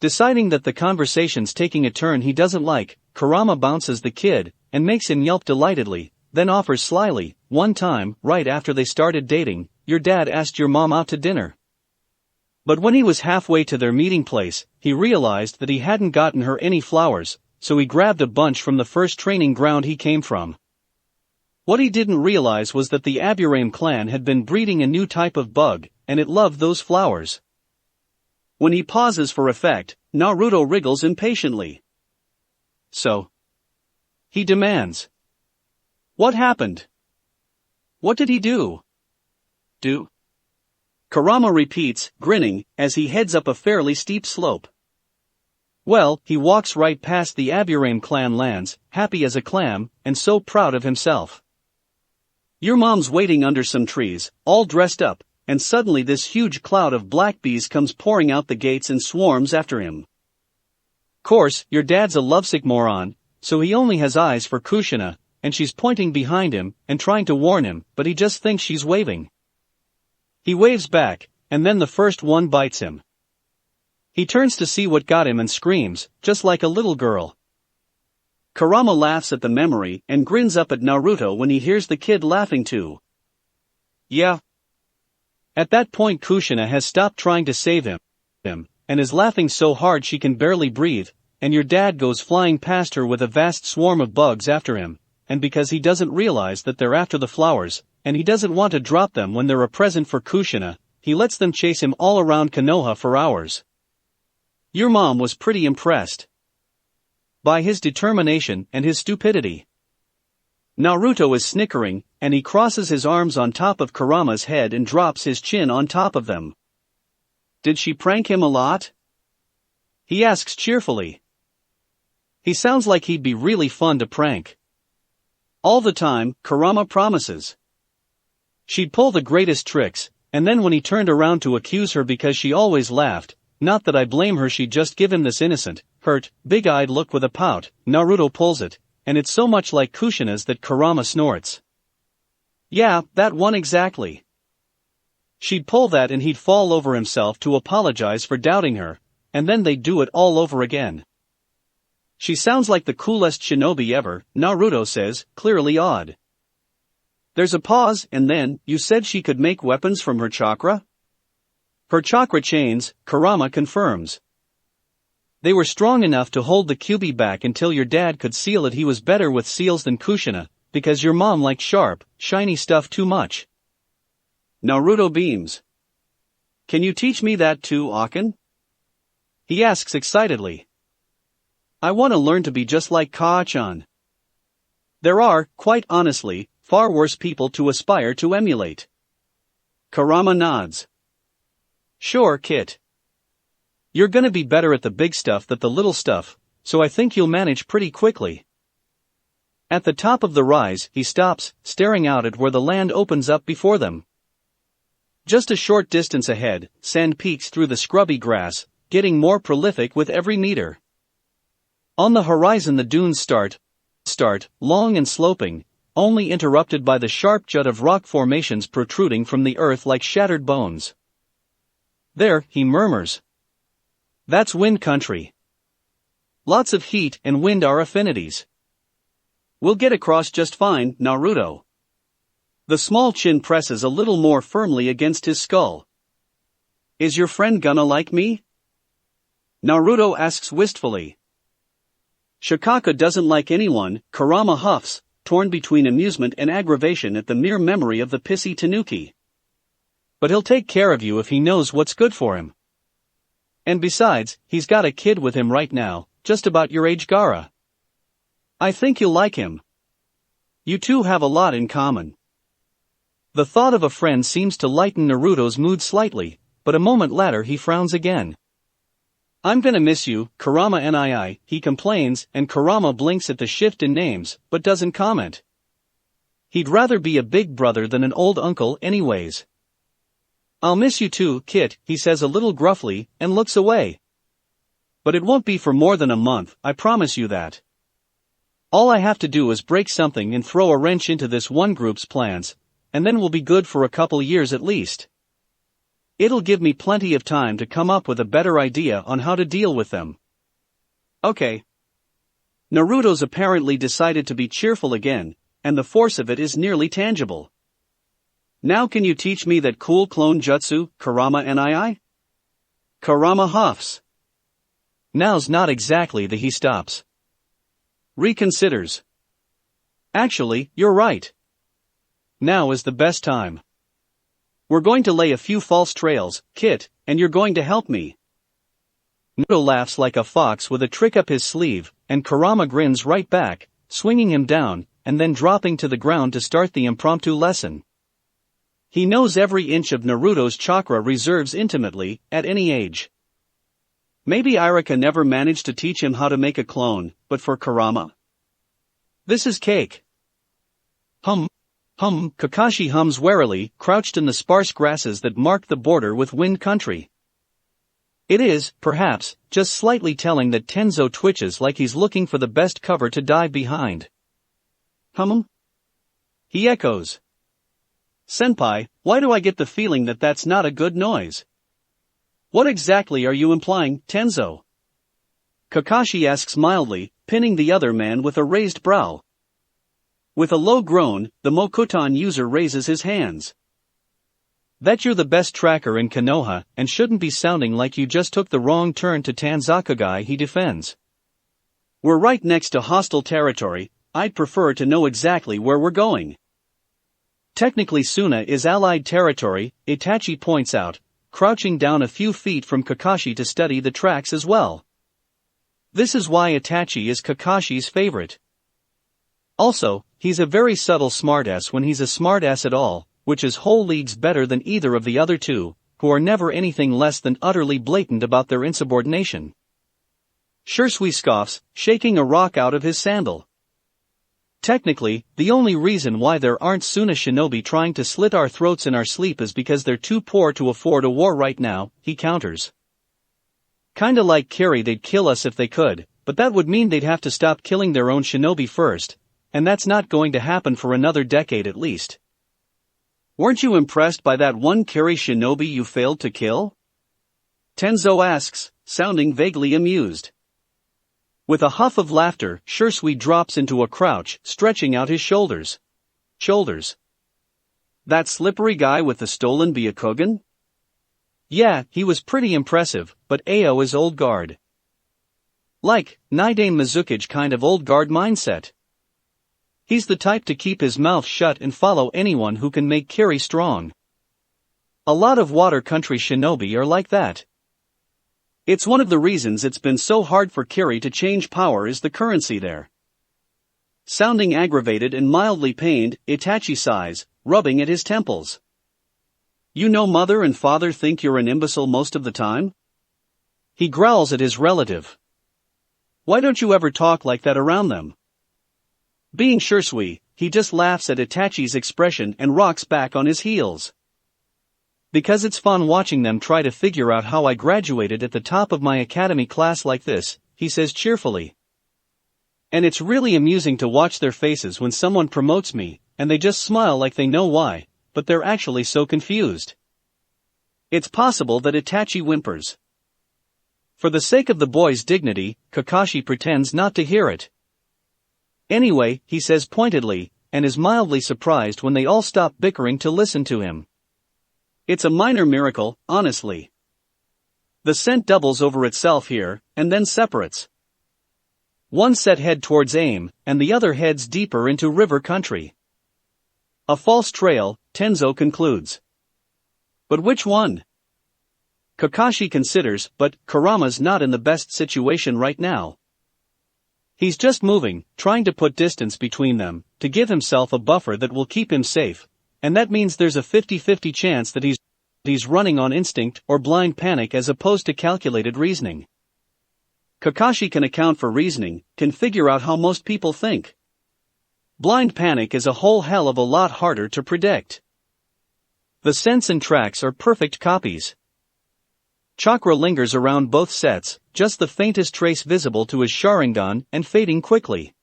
Deciding that the conversation's taking a turn he doesn't like, Kurama bounces the kid, and makes him yelp delightedly, then offers slyly, "One time, right after they started dating, your dad asked your mom out to dinner." But when he was halfway to their meeting place, he realized that he hadn't gotten her any flowers, so he grabbed a bunch from the first training ground he came from. What he didn't realize was that the Aburame clan had been breeding a new type of bug, and it loved those flowers. When he pauses for effect, Naruto wriggles impatiently. "So?" he demands. "What happened? What did he do?" "Do?" Kurama repeats, grinning, as he heads up a fairly steep slope. Well, he walks right past the Aburame clan lands, happy as a clam, and so proud of himself. Your mom's waiting under some trees, all dressed up, and suddenly this huge cloud of black bees comes pouring out the gates and swarms after him. Course, your dad's a lovesick moron, so he only has eyes for Kushina, and she's pointing behind him and trying to warn him, but he just thinks she's waving. He waves back, and then the first one bites him. He turns to see what got him and screams, just like a little girl. Kurama laughs at the memory and grins up at Naruto when he hears the kid laughing too. Yeah. At that point Kushina has stopped trying to save him, and is laughing so hard she can barely breathe, and your dad goes flying past her with a vast swarm of bugs after him, and because he doesn't realize that they're after the flowers, and he doesn't want to drop them when they're a present for Kushina, he lets them chase him all around Konoha for hours. Your mom was pretty impressed by his determination and his stupidity. Naruto is snickering, and he crosses his arms on top of Kurama's head and drops his chin on top of them. Did she prank him a lot? He asks cheerfully. He sounds like he'd be really fun to prank. All the time, Kurama promises. She'd pull the greatest tricks, and then when he turned around to accuse her because she always laughed, not that I blame her, she'd just give him this innocent, hurt, big-eyed look with a pout. Naruto pulls it, and it's so much like Kushina's that Kurama snorts. Yeah, that one exactly. She'd pull that and he'd fall over himself to apologize for doubting her, and then they'd do it all over again. She sounds like the coolest shinobi ever, Naruto says, clearly awed. There's a pause, and then, you said she could make weapons from her chakra? Her chakra chains, Kurama confirms. They were strong enough to hold the Kyuubi back until your dad could seal it. He was better with seals than Kushina, because your mom liked sharp, shiny stuff too much. Naruto beams. Can you teach me that too, Akin? He asks excitedly. I want to learn to be just like Kaa-chan. There are, quite honestly, far worse people to aspire to emulate. Kurama nods. Sure, Kit. You're gonna be better at the big stuff than the little stuff, so I think you'll manage pretty quickly. At the top of the rise, he stops, staring out at where the land opens up before them. Just a short distance ahead, sand peeks through the scrubby grass, getting more prolific with every meter. On the horizon the dunes start, long and sloping, only interrupted by the sharp jut of rock formations protruding from the earth like shattered bones. There, he murmurs. That's wind country. Lots of heat and wind are affinities. We'll get across just fine, Naruto. The small chin presses a little more firmly against his skull. Is your friend gonna like me? Naruto asks wistfully. Shikaka doesn't like anyone, Kurama huffs, torn between amusement and aggravation at the mere memory of the pissy tanuki. But he'll take care of you if he knows what's good for him. And besides, he's got a kid with him right now, just about your age, Gaara. I think you'll like him. You two have a lot in common. The thought of a friend seems to lighten Naruto's mood slightly, but a moment later he frowns again. I'm gonna miss you, Kurama nii, he complains, and Kurama blinks at the shift in names, but doesn't comment. He'd rather be a big brother than an old uncle anyways. I'll miss you too, Kit, he says a little gruffly, and looks away. But it won't be for more than a month, I promise you that. All I have to do is break something and throw a wrench into this one group's plans, and then we'll be good for a couple years at least. It'll give me plenty of time to come up with a better idea on how to deal with them. Okay. Naruto's apparently decided to be cheerful again, and the force of it is nearly tangible. Now can you teach me that cool clone jutsu, Kurama nii? Kurama huffs. Now's not exactly the he stops. Reconsiders. Actually, you're right. Now is the best time. We're going to lay a few false trails, Kit, and you're going to help me. Naruto laughs like a fox with a trick up his sleeve, and Kurama grins right back, swinging him down, and then dropping to the ground to start the impromptu lesson. He knows every inch of Naruto's chakra reserves intimately, at any age. Maybe Iruka never managed to teach him how to make a clone, but for Kurama, this is cake. Hum, Kakashi hums warily, crouched in the sparse grasses that marked the border with Wind Country. It is, perhaps, just slightly telling that Tenzo twitches like he's looking for the best cover to dive behind. He echoes. Senpai, why do I get the feeling that that's not a good noise? What exactly are you implying, Tenzo? Kakashi asks mildly, pinning the other man with a raised brow. With a low groan, the Mokuton user raises his hands. That you're the best tracker in Konoha, and shouldn't be sounding like you just took the wrong turn to Tanzakagai, he defends. We're right next to hostile territory, I'd prefer to know exactly where we're going. Technically Suna is allied territory, Itachi points out, crouching down a few feet from Kakashi to study the tracks as well. This is why Itachi is Kakashi's favorite. Also, he's a very subtle smartass when he's a smartass at all, which is whole leagues better than either of the other two, who are never anything less than utterly blatant about their insubordination. Shursui scoffs, shaking a rock out of his sandal. Technically, the only reason why there aren't Suna shinobi trying to slit our throats in our sleep is because they're too poor to afford a war right now, he counters. Kinda like Kiri, they'd kill us if they could, but that would mean they'd have to stop killing their own shinobi first, and that's not going to happen for another decade at least. Weren't you impressed by that one Kiri shinobi you failed to kill? Tenzo asks, sounding vaguely amused. With a huff of laughter, Shursui drops into a crouch, stretching out his shoulders. That slippery guy with the stolen Byakugan? Yeah, he was pretty impressive, but Ao is old guard. Like, Nidame Mizukage kind of old guard mindset. He's the type to keep his mouth shut and follow anyone who can make Kiri strong. A lot of Water Country shinobi are like that. It's one of the reasons it's been so hard for Kiri to change power is the currency there. Sounding aggravated and mildly pained, Itachi sighs, rubbing at his temples. You know mother and father think you're an imbecile most of the time? He growls at his relative. Why don't you ever talk like that around them? Being Shursui, he just laughs at Itachi's expression and rocks back on his heels. Because it's fun watching them try to figure out how I graduated at the top of my academy class like this, he says cheerfully. And it's really amusing to watch their faces when someone promotes me, and they just smile like they know why, but they're actually so confused. It's possible that Itachi whimpers. For the sake of the boy's dignity, Kakashi pretends not to hear it. Anyway, he says pointedly, and is mildly surprised when they all stop bickering to listen to him. It's a minor miracle, honestly. The scent doubles over itself here, and then separates. One set head towards AIM, and the other heads deeper into river country. A false trail, Tenzo concludes. But which one? Kakashi considers, but Kurama's not in the best situation right now. He's just moving, trying to put distance between them, to give himself a buffer that will keep him safe. And that means there's a 50-50 chance that he's running on instinct or blind panic as opposed to calculated reasoning. Kakashi can account for reasoning, can figure out how most people think. Blind panic is a whole hell of a lot harder to predict. The sense and tracks are perfect copies. Chakra lingers around both sets, just the faintest trace visible to his Sharingan and fading quickly.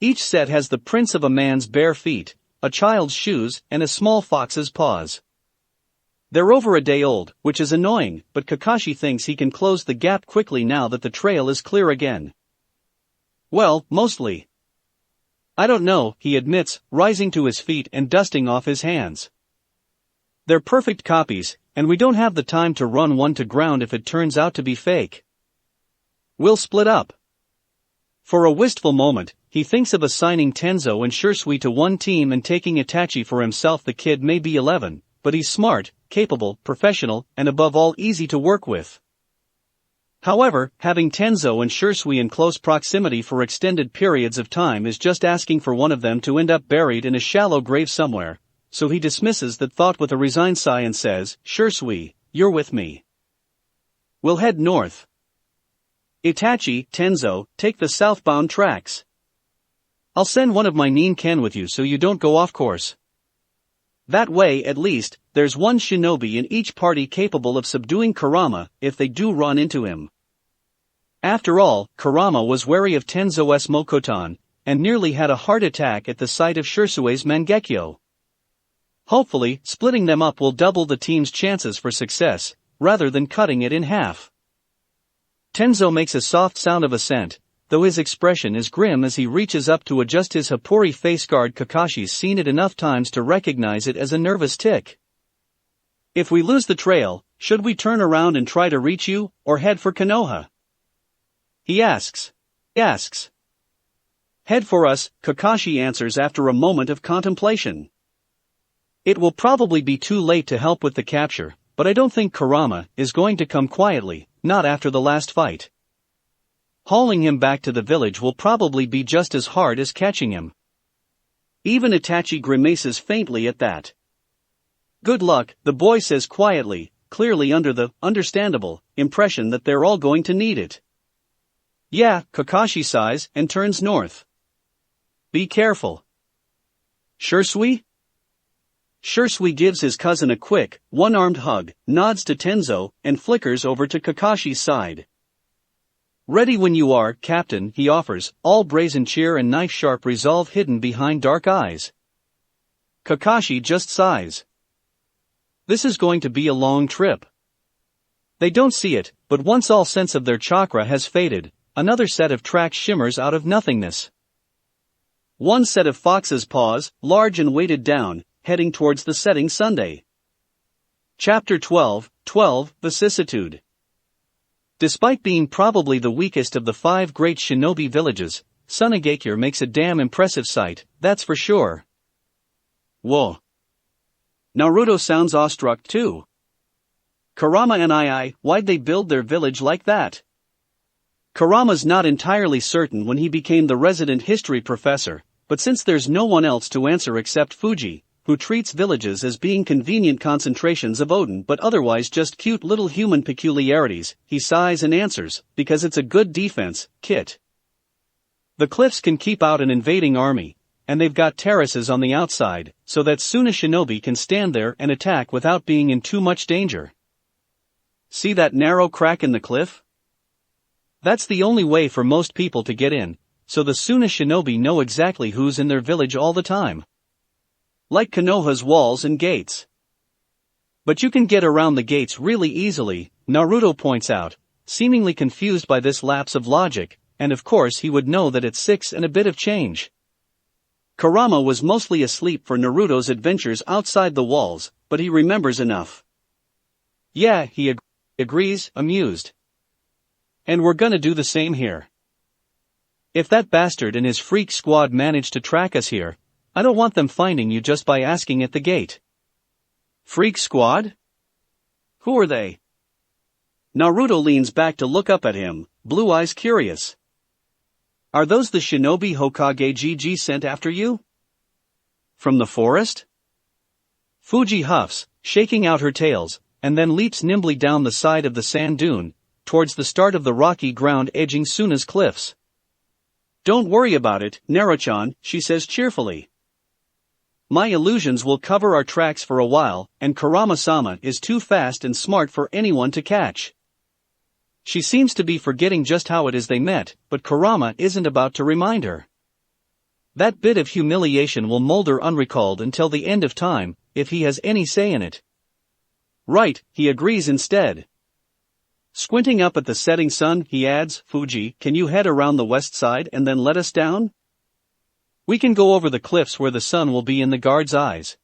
Each set has the prints of a man's bare feet, a child's shoes, and a small fox's paws. They're over a day old, which is annoying, but Kakashi thinks he can close the gap quickly now that the trail is clear again. Well, mostly. I don't know, he admits, rising to his feet and dusting off his hands. They're perfect copies, and we don't have the time to run one to ground if it turns out to be fake. We'll split up. For a wistful moment, he thinks of assigning Tenzo and Shisui to one team and taking Itachi for himself. The kid may be 11, but he's smart, capable, professional, and above all easy to work with. However, having Tenzo and Shisui in close proximity for extended periods of time is just asking for one of them to end up buried in a shallow grave somewhere, so he dismisses that thought with a resigned sigh and says, "Shisui, you're with me. We'll head north. Itachi, Tenzo, take the southbound tracks. I'll send one of my Nin-ken with you so you don't go off course. That way, at least, there's one shinobi in each party capable of subduing Kurama if they do run into him." After all, Kurama was wary of Tenzo's Mokotan, and nearly had a heart attack at the sight of Shisui's Mangekyo. Hopefully, splitting them up will double the team's chances for success, rather than cutting it in half. Tenzo makes a soft sound of assent, though his expression is grim as he reaches up to adjust his Hapori face guard. Kakashi's seen it enough times to recognize it as a nervous tic. "If we lose the trail, should we turn around and try to reach you, or head for Konoha?" he asks. "Head for us," Kakashi answers after a moment of contemplation. "It will probably be too late to help with the capture, but I don't think Kurama is going to come quietly, not after the last fight. Hauling him back to the village will probably be just as hard as catching him." Even Itachi grimaces faintly at that. "Good luck," the boy says quietly, clearly under the, understandable, impression that they're all going to need it. "Yeah," Kakashi sighs and turns north. "Be careful." "Shisui?" Shisui gives his cousin a quick, one-armed hug, nods to Tenzo, and flickers over to Kakashi's side. "Ready when you are, Captain," he offers, all brazen cheer and knife-sharp resolve hidden behind dark eyes. Kakashi just sighs. This is going to be a long trip. They don't see it, but once all sense of their chakra has faded, another set of tracks shimmers out of nothingness. One set of fox's paws, large and weighted down, heading towards the setting Sunday. Chapter 12, Vicissitude. Despite being probably the weakest of the 5 great shinobi villages, Sunagakure makes a damn impressive sight, that's for sure. Whoa. Naruto sounds awestruck too. Kurama and why'd they build their village like that? Kurama's not entirely certain when he became the resident history professor, but since there's no one else to answer except Fuji, who treats villages as being convenient concentrations of Odin but otherwise just cute little human peculiarities, he sighs and answers, because it's a good defense, Kit. The cliffs can keep out an invading army, and they've got terraces on the outside, so that soon a shinobi can stand there and attack without being in too much danger. See that narrow crack in the cliff? That's the only way for most people to get in, so the Suna shinobi know exactly who's in their village all the time. Like Konoha's walls and gates. But you can get around the gates really easily, Naruto points out, seemingly confused by this lapse of logic, and of course he would know that it's 6 and a bit of change. Kurama was mostly asleep for Naruto's adventures outside the walls, but he remembers enough. Yeah, he agrees, amused. And we're gonna do the same here. If that bastard and his freak squad manage to track us here, I don't want them finding you just by asking at the gate. Freak squad? Who are they? Naruto leans back to look up at him, blue eyes curious. Are those the shinobi Hokage Gigi sent after you? From the forest? Fuji huffs, shaking out her tails, and then leaps nimbly down the side of the sand dune, towards the start of the rocky ground edging Suna's cliffs. Don't worry about it, Naruto-chan, she says cheerfully. My illusions will cover our tracks for a while, and Kurama-sama is too fast and smart for anyone to catch. She seems to be forgetting just how it is they met, but Kurama isn't about to remind her. That bit of humiliation will molder unrecalled until the end of time, if he has any say in it. Right, he agrees instead. Squinting up at the setting sun, he adds, Fuji, can you head around the west side and then let us down? We can go over the cliffs where the sun will be in the guard's eyes.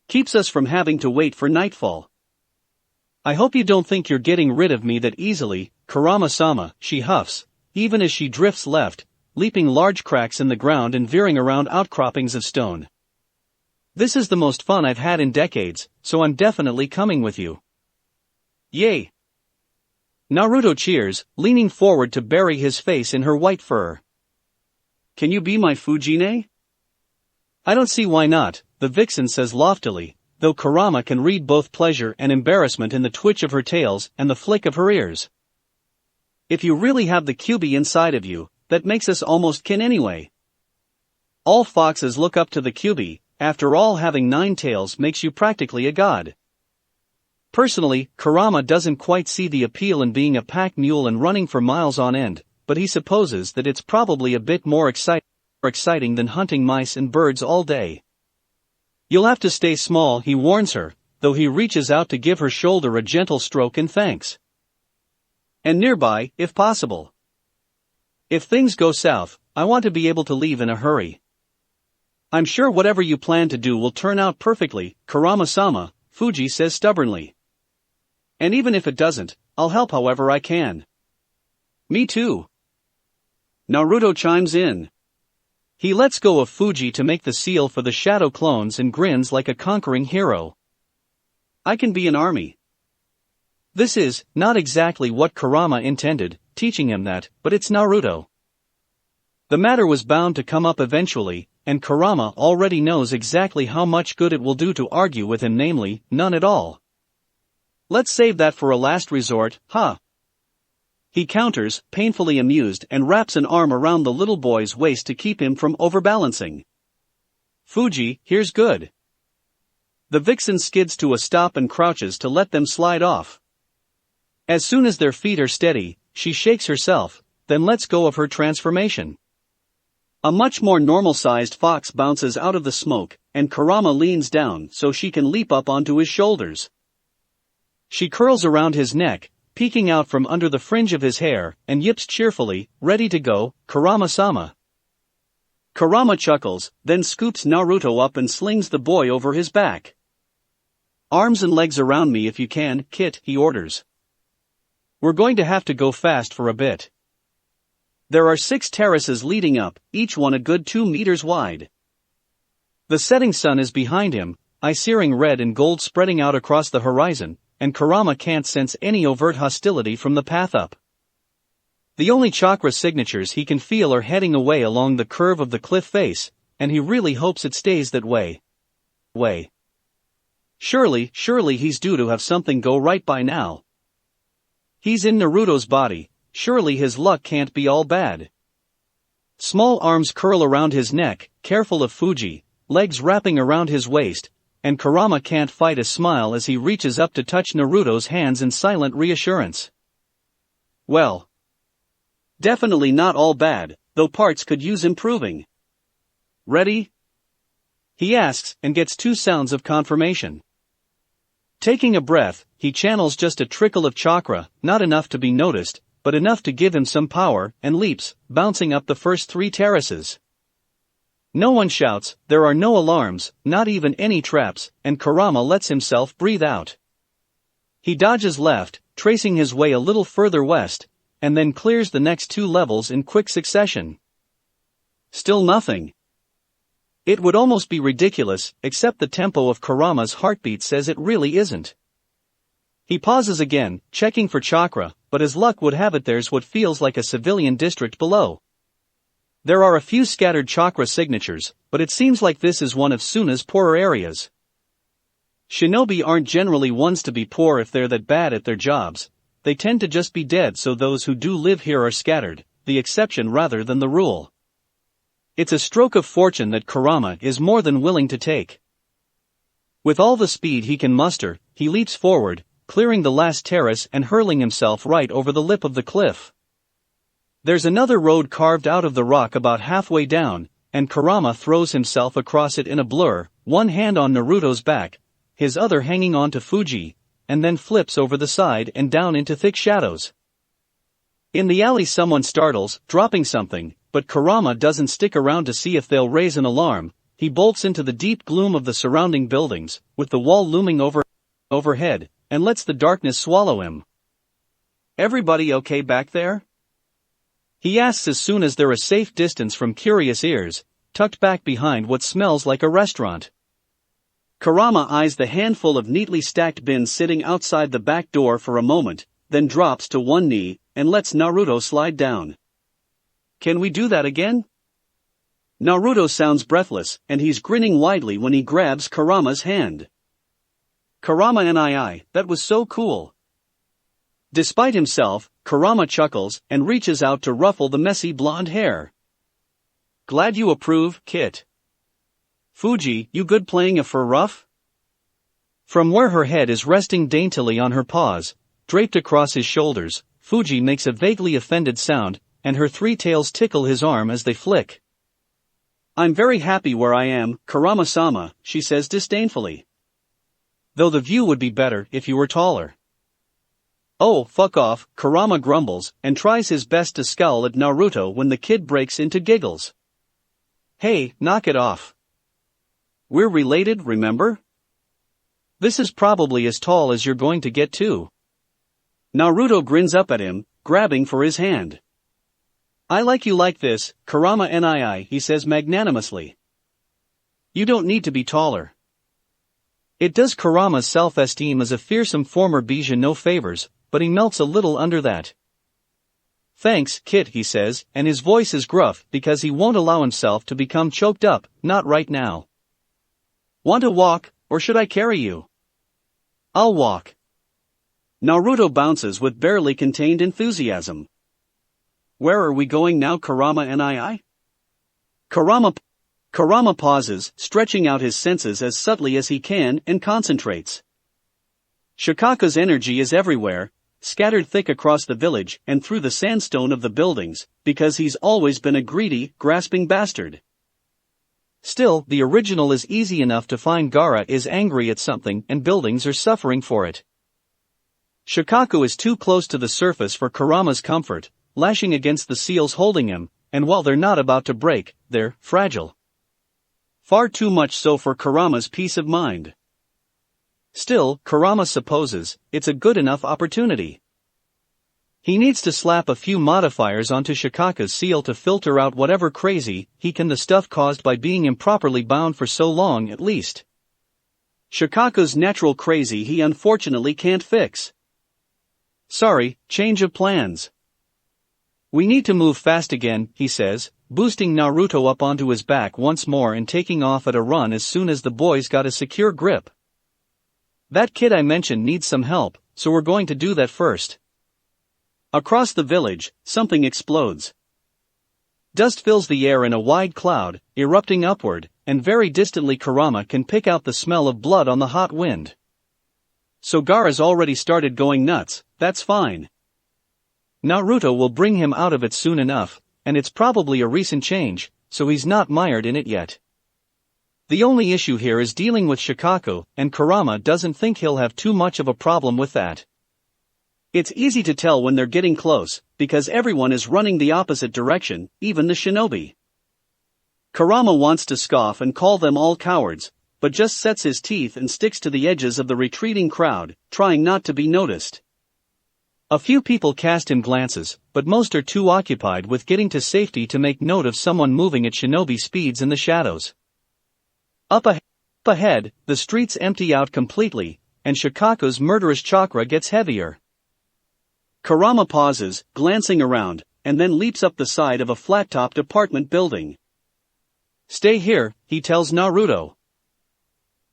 Keeps us from having to wait for nightfall. I hope you don't think you're getting rid of me that easily, Kurama-sama, she huffs, even as she drifts left, leaping large cracks in the ground and veering around outcroppings of stone. This is the most fun I've had in decades, so I'm definitely coming with you. Yay! Naruto cheers, leaning forward to bury his face in her white fur. Can you be my Fujine? I don't see why not, the vixen says loftily, though Kurama can read both pleasure and embarrassment in the twitch of her tails and the flick of her ears. If you really have the Kyuubi inside of you, that makes us almost kin anyway. All foxes look up to the Kyuubi, after all having 9 tails makes you practically a god. Personally, Kurama doesn't quite see the appeal in being a pack mule and running for miles on end, but he supposes that it's probably a bit more exciting than hunting mice and birds all day. You'll have to stay small, he warns her, though he reaches out to give her shoulder a gentle stroke in thanks. And nearby, if possible. If things go south, I want to be able to leave in a hurry. I'm sure whatever you plan to do will turn out perfectly, Kurama-sama, Fuji says stubbornly. And even if it doesn't, I'll help however I can. Me too. Naruto chimes in. He lets go of Fuji to make the seal for the shadow clones and grins like a conquering hero. I can be an army. This is not exactly what Kurama intended, teaching him that, but it's Naruto. The matter was bound to come up eventually, and Kurama already knows exactly how much good it will do to argue with him, namely, none at all. Let's save that for a last resort, huh? He counters, painfully amused, and wraps an arm around the little boy's waist to keep him from overbalancing. Fuji, here's good. The vixen skids to a stop and crouches to let them slide off. As soon as their feet are steady, she shakes herself, then lets go of her transformation. A much more normal-sized fox bounces out of the smoke, and Kurama leans down so she can leap up onto his shoulders. She curls around his neck, peeking out from under the fringe of his hair, and yips cheerfully, ready to go, Kurama-sama. Kurama chuckles, then scoops Naruto up and slings the boy over his back. Arms and legs around me if you can, Kit, he orders. We're going to have to go fast for a bit. There are 6 terraces leading up, each one a good 2 meters wide. The setting sun is behind him, eye-searing red and gold spreading out across the horizon, and Kurama can't sense any overt hostility from the path up. The only chakra signatures he can feel are heading away along the curve of the cliff face, and he really hopes it stays that way. Surely he's due to have something go right by now. He's in Naruto's body, surely his luck can't be all bad. Small arms curl around his neck, careful of Fuji, legs wrapping around his waist, and Kurama can't fight a smile as he reaches up to touch Naruto's hands in silent reassurance. Well, definitely not all bad, though parts could use improving. Ready? He asks, and gets 2 sounds of confirmation. Taking a breath, he channels just a trickle of chakra, not enough to be noticed, but enough to give him some power, and leaps, bouncing up the first 3 terraces. No one shouts, there are no alarms, not even any traps, and Kurama lets himself breathe out. He dodges left, tracing his way a little further west, and then clears the next 2 levels in quick succession. Still nothing. It would almost be ridiculous, except the tempo of Kurama's heartbeat says it really isn't. He pauses again, checking for chakra, but as luck would have it there's what feels like a civilian district below. There are a few scattered chakra signatures, but it seems like this is one of Suna's poorer areas. Shinobi aren't generally ones to be poor if they're that bad at their jobs. They tend to just be dead, so those who do live here are scattered, the exception rather than the rule. It's a stroke of fortune that Kurama is more than willing to take. With all the speed he can muster, he leaps forward, clearing the last terrace and hurling himself right over the lip of the cliff. There's another road carved out of the rock about halfway down, and Kurama throws himself across it in a blur, one hand on Naruto's back, his other hanging on to Fuji, and then flips over the side and down into thick shadows. In the alley someone startles, dropping something, but Kurama doesn't stick around to see if they'll raise an alarm. He bolts into the deep gloom of the surrounding buildings, with the wall looming overhead, and lets the darkness swallow him. "Everybody okay back there?" he asks as soon as they're a safe distance from curious ears, tucked back behind what smells like a restaurant. Kurama eyes the handful of neatly stacked bins sitting outside the back door for a moment, then drops to one knee, and lets Naruto slide down. "Can we do that again?" Naruto sounds breathless, and he's grinning widely when he grabs Kurama's hand. "Kurama nii, that was so cool." Despite himself, Kurama chuckles and reaches out to ruffle the messy blonde hair. "Glad you approve, Kit. Fuji, you good playing a fur ruff?" From where her head is resting daintily on her paws, draped across his shoulders, Fuji makes a vaguely offended sound, and her three tails tickle his arm as they flick. "I'm very happy where I am, Kurama-sama," she says disdainfully. "Though the view would be better if you were taller." "Oh, fuck off," Kurama grumbles, and tries his best to scowl at Naruto when the kid breaks into giggles. "Hey, knock it off. We're related, remember? This is probably as tall as you're going to get too." Naruto grins up at him, grabbing for his hand. "I like you like this, Kurama nii," he says magnanimously. "You don't need to be taller." It does Kurama's self-esteem as a fearsome former Bijin no favors, but he melts a little under that. "Thanks, Kit," he says, and his voice is gruff because he won't allow himself to become choked up, not right now. "Want to walk, or should I carry you?" "I'll walk." Naruto bounces with barely contained enthusiasm. "Where are we going now, Kurama nii?" Kurama pauses, stretching out his senses as subtly as he can, and concentrates. Shikaku's energy is everywhere, scattered thick across the village and through the sandstone of the buildings, because he's always been a greedy, grasping bastard. Still, the original is easy enough to find. Gaara is angry at something and buildings are suffering for it. Shikaku is too close to the surface for Kurama's comfort, lashing against the seals holding him, and while they're not about to break, they're fragile. Far too much so for Kurama's peace of mind. Still, Kurama supposes it's a good enough opportunity. He needs to slap a few modifiers onto Shikaku's seal to filter out whatever crazy he can, the stuff caused by being improperly bound for so long at least. Shikaku's natural crazy he unfortunately can't fix. "Sorry, change of plans. We need to move fast again," he says, boosting Naruto up onto his back once more and taking off at a run as soon as the boys got a secure grip. "That kid I mentioned needs some help, so we're going to do that first." Across the village, something explodes. Dust fills the air in a wide cloud, erupting upward, and very distantly Kurama can pick out the smell of blood on the hot wind. So Gaara's already started going nuts, that's fine. Naruto will bring him out of it soon enough, and it's probably a recent change, so he's not mired in it yet. The only issue here is dealing with Shikaku, and Kurama doesn't think he'll have too much of a problem with that. It's easy to tell when they're getting close, because everyone is running the opposite direction, even the shinobi. Kurama wants to scoff and call them all cowards, but just sets his teeth and sticks to the edges of the retreating crowd, trying not to be noticed. A few people cast him glances, but most are too occupied with getting to safety to make note of someone moving at shinobi speeds in the shadows. Up ahead, the streets empty out completely, and Shikaku's murderous chakra gets heavier. Kurama pauses, glancing around, and then leaps up the side of a flat-topped apartment building. "Stay here," he tells Naruto.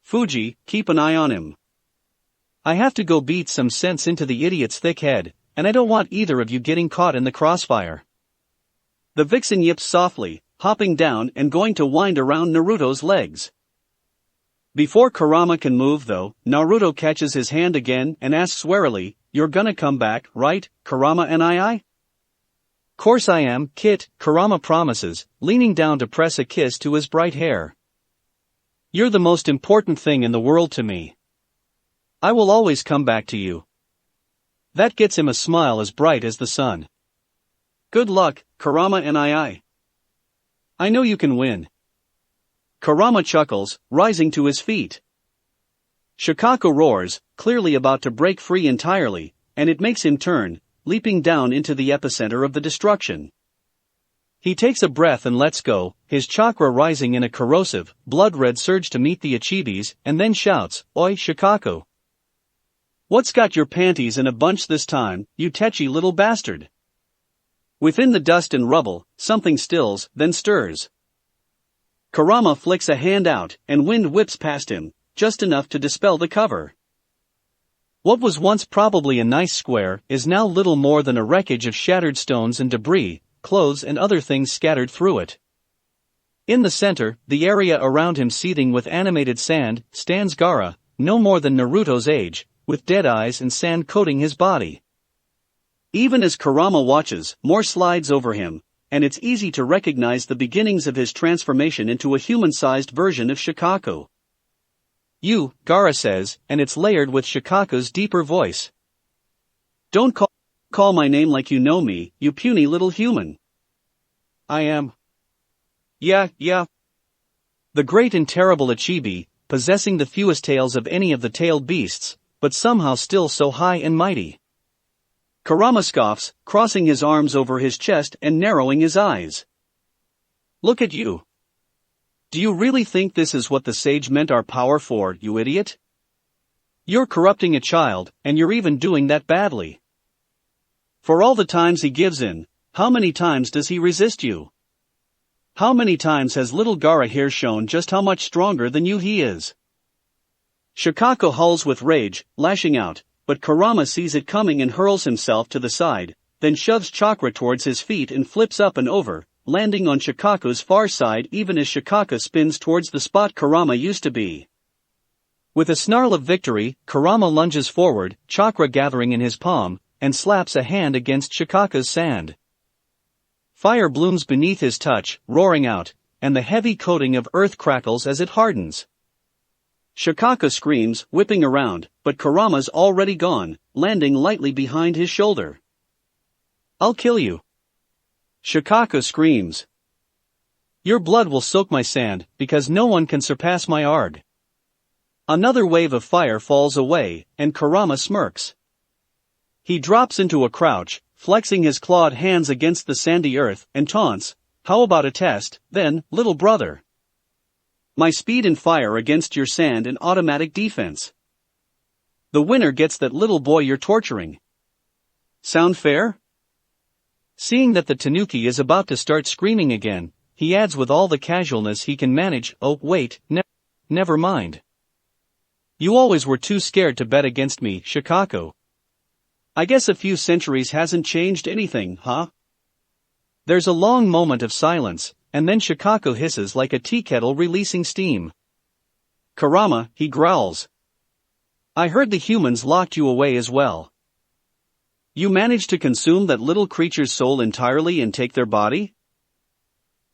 "Fuji, keep an eye on him. I have to go beat some sense into the idiot's thick head, and I don't want either of you getting caught in the crossfire." The vixen yips softly, hopping down and going to wind around Naruto's legs. Before Kurama can move though, Naruto catches his hand again and asks warily, "You're gonna come back, right, Kurama nii?" Course I am, Kit, Kurama promises, leaning down to press a kiss to his bright hair. You're the most important thing in the world to me. I will always come back to you. That gets him a smile as bright as the sun. Good luck, Kurama and I know you can win. Kurama chuckles, rising to his feet. Shikako roars, clearly about to break free entirely, and it makes him turn, leaping down into the epicenter of the destruction. He takes a breath and lets go, his chakra rising in a corrosive, blood-red surge to meet the Ichibis, and then shouts, Oi, Shikako! What's got your panties in a bunch this time, you tetchy little bastard? Within the dust and rubble, something stills, then stirs. Kurama flicks a hand out, and wind whips past him, just enough to dispel the cover. What was once probably a nice square is now little more than a wreckage of shattered stones and debris, clothes and other things scattered through it. In the center, the area around him seething with animated sand, stands Gaara, no more than Naruto's age, with dead eyes and sand coating his body. Even as Kurama watches, more slides over him, and it's easy to recognize the beginnings of his transformation into a human-sized version of Shikako. You, Gaara says, and it's layered with Shikako's deeper voice. Don't call my name like you know me, you puny little human. I am. Yeah. The great and terrible Ichibi, possessing the fewest tails of any of the tailed beasts, but somehow still so high and mighty. Kurama scoffs, crossing his arms over his chest and narrowing his eyes. Look at you. Do you really think this is what the sage meant our power for, you idiot? You're corrupting a child, and you're even doing that badly. For all the times he gives in, how many times does he resist you? How many times has little Gaara here shown just how much stronger than you he is? Shikako howls with rage, lashing out, but Kurama sees it coming and hurls himself to the side, then shoves chakra towards his feet and flips up and over, landing on Shikako's far side even as Shikako spins towards the spot Kurama used to be. With a snarl of victory, Kurama lunges forward, chakra gathering in his palm, and slaps a hand against Shikako's sand. Fire blooms beneath his touch, roaring out, and the heavy coating of earth crackles as it hardens. Shikako screams, whipping around, but Kurama's already gone, landing lightly behind his shoulder. I'll kill you. Shikako screams. Your blood will soak my sand, because no one can surpass my Arg. Another wave of fire falls away, and Kurama smirks. He drops into a crouch, flexing his clawed hands against the sandy earth, and taunts, how about a test, then, little brother? My speed and fire against your sand and automatic defense. The winner gets that little boy you're torturing. Sound fair? Seeing that the Tanuki is about to start screaming again, he adds with all the casualness he can manage, oh wait, never mind. You always were too scared to bet against me, Shikako. I guess a few centuries hasn't changed anything, huh? There's a long moment of silence, and then Shikako hisses like a tea kettle releasing steam. Kurama, he growls. I heard the humans locked you away as well. You managed to consume that little creature's soul entirely and take their body?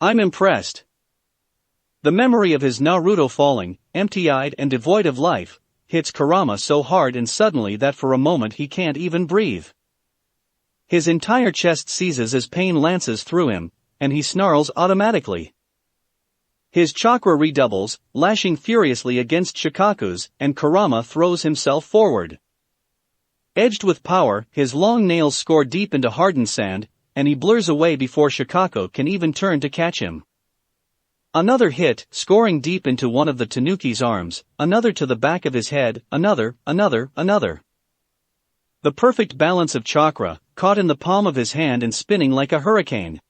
I'm impressed. The memory of his Naruto falling, empty-eyed and devoid of life, hits Kurama so hard and suddenly that for a moment he can't even breathe. His entire chest seizes as pain lances through him, and he snarls automatically. His chakra redoubles, lashing furiously against Shikako's, and Kurama throws himself forward. Edged with power, his long nails score deep into hardened sand, and he blurs away before Shikako can even turn to catch him. Another hit, scoring deep into one of the Tanuki's arms, another to the back of his head, another. The perfect balance of chakra, caught in the palm of his hand and spinning like a hurricane.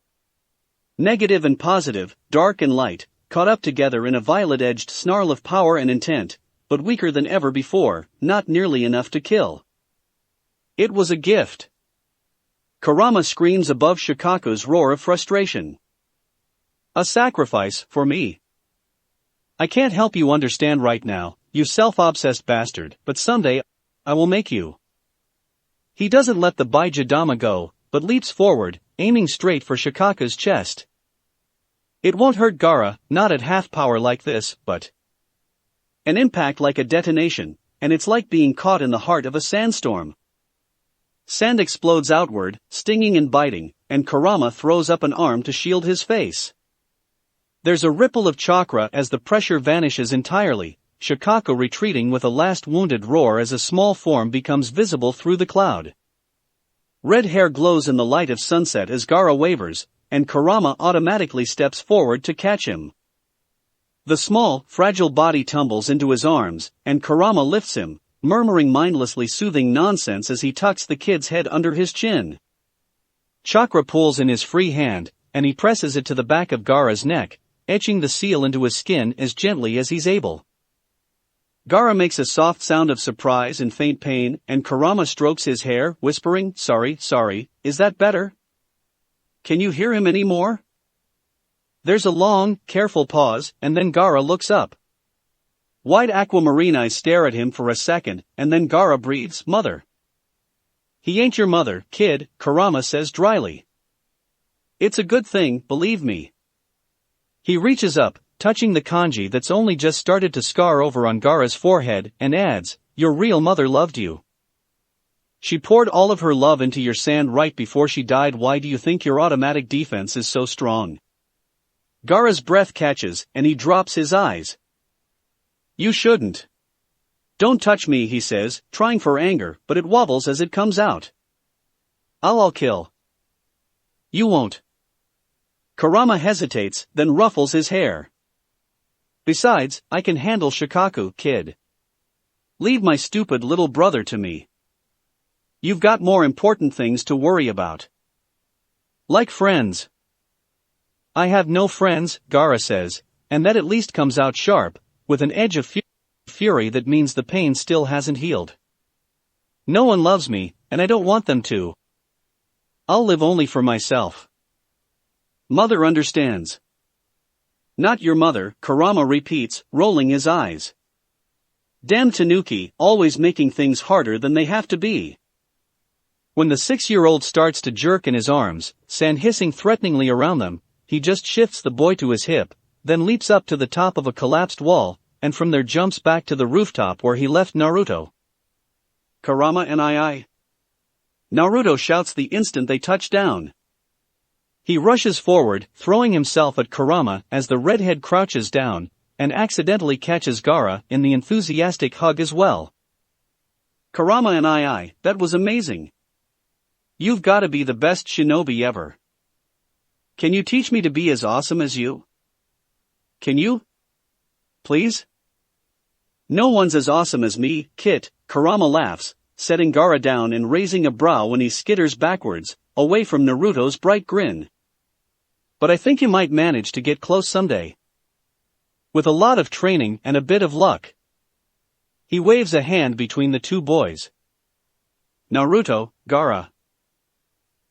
Negative and positive, dark and light, caught up together in a violet-edged snarl of power and intent, but weaker than ever before, not nearly enough to kill. It was a gift. Kurama screams above Shikako's roar of frustration. A sacrifice, for me. I can't help you understand right now, you self-obsessed bastard, but someday, I will make you. He doesn't let the Baijidama go, but leaps forward, aiming straight for Shikaka's chest. It won't hurt Gaara, not at half power like this, but an impact like a detonation, and it's like being caught in the heart of a sandstorm. Sand explodes outward, stinging and biting, and Kurama throws up an arm to shield his face. There's a ripple of chakra as the pressure vanishes entirely, Shikaka retreating with a last wounded roar as a small form becomes visible through the cloud. Red hair glows in the light of sunset as Gaara wavers, and Kurama automatically steps forward to catch him. The small, fragile body tumbles into his arms, and Kurama lifts him, murmuring mindlessly soothing nonsense as he tucks the kid's head under his chin. Chakra pulls in his free hand, and he presses it to the back of Gaara's neck, etching the seal into his skin as gently as he's able. Gaara makes a soft sound of surprise and faint pain, and Kurama strokes his hair, whispering, sorry, is that better? Can you hear him any more? There's a long, careful pause, and then Gaara looks up. Wide aquamarine eyes stare at him for a second, and then Gaara breathes, "Mother." "He ain't your mother, kid," Kurama says dryly. "It's a good thing, believe me." He reaches up, touching the kanji that's only just started to scar over on Gaara's forehead, and adds, "Your real mother loved you. She poured all of her love into your sand right before she died. Why do you think your automatic defense is so strong?" Gaara's breath catches, and he drops his eyes. "You shouldn't. Don't touch me," he says, trying for anger, but it wobbles as it comes out. I'll kill." "You won't." Kurama hesitates, then ruffles his hair. "Besides, I can handle Shikaku, kid. Leave my stupid little brother to me. You've got more important things to worry about. Like friends." "I have no friends," Gaara says, and that at least comes out sharp, with an edge of fury that means the pain still hasn't healed. "No one loves me, and I don't want them to. I'll live only for myself." "Mother understands." "Not your mother," Kurama repeats, rolling his eyes. Damn Tanuki, always making things harder than they have to be. When the 6-year-old starts to jerk in his arms, sand hissing threateningly around them, he just shifts the boy to his hip, then leaps up to the top of a collapsed wall, and from there jumps back to the rooftop where he left Naruto. "Kurama and I." Naruto shouts the instant they touch down. He rushes forward, throwing himself at Kurama as the redhead crouches down, and accidentally catches Gaara in the enthusiastic hug as well. "Kurama and I, that was amazing. You've gotta be the best shinobi ever. Can you teach me to be as awesome as you? Can you? Please?" "No one's as awesome as me, Kit," Kurama laughs, setting Gaara down and raising a brow when he skitters backwards, away from Naruto's bright grin. "But I think you might manage to get close someday. With a lot of training and a bit of luck." He waves a hand between the two boys. "Naruto, Gaara.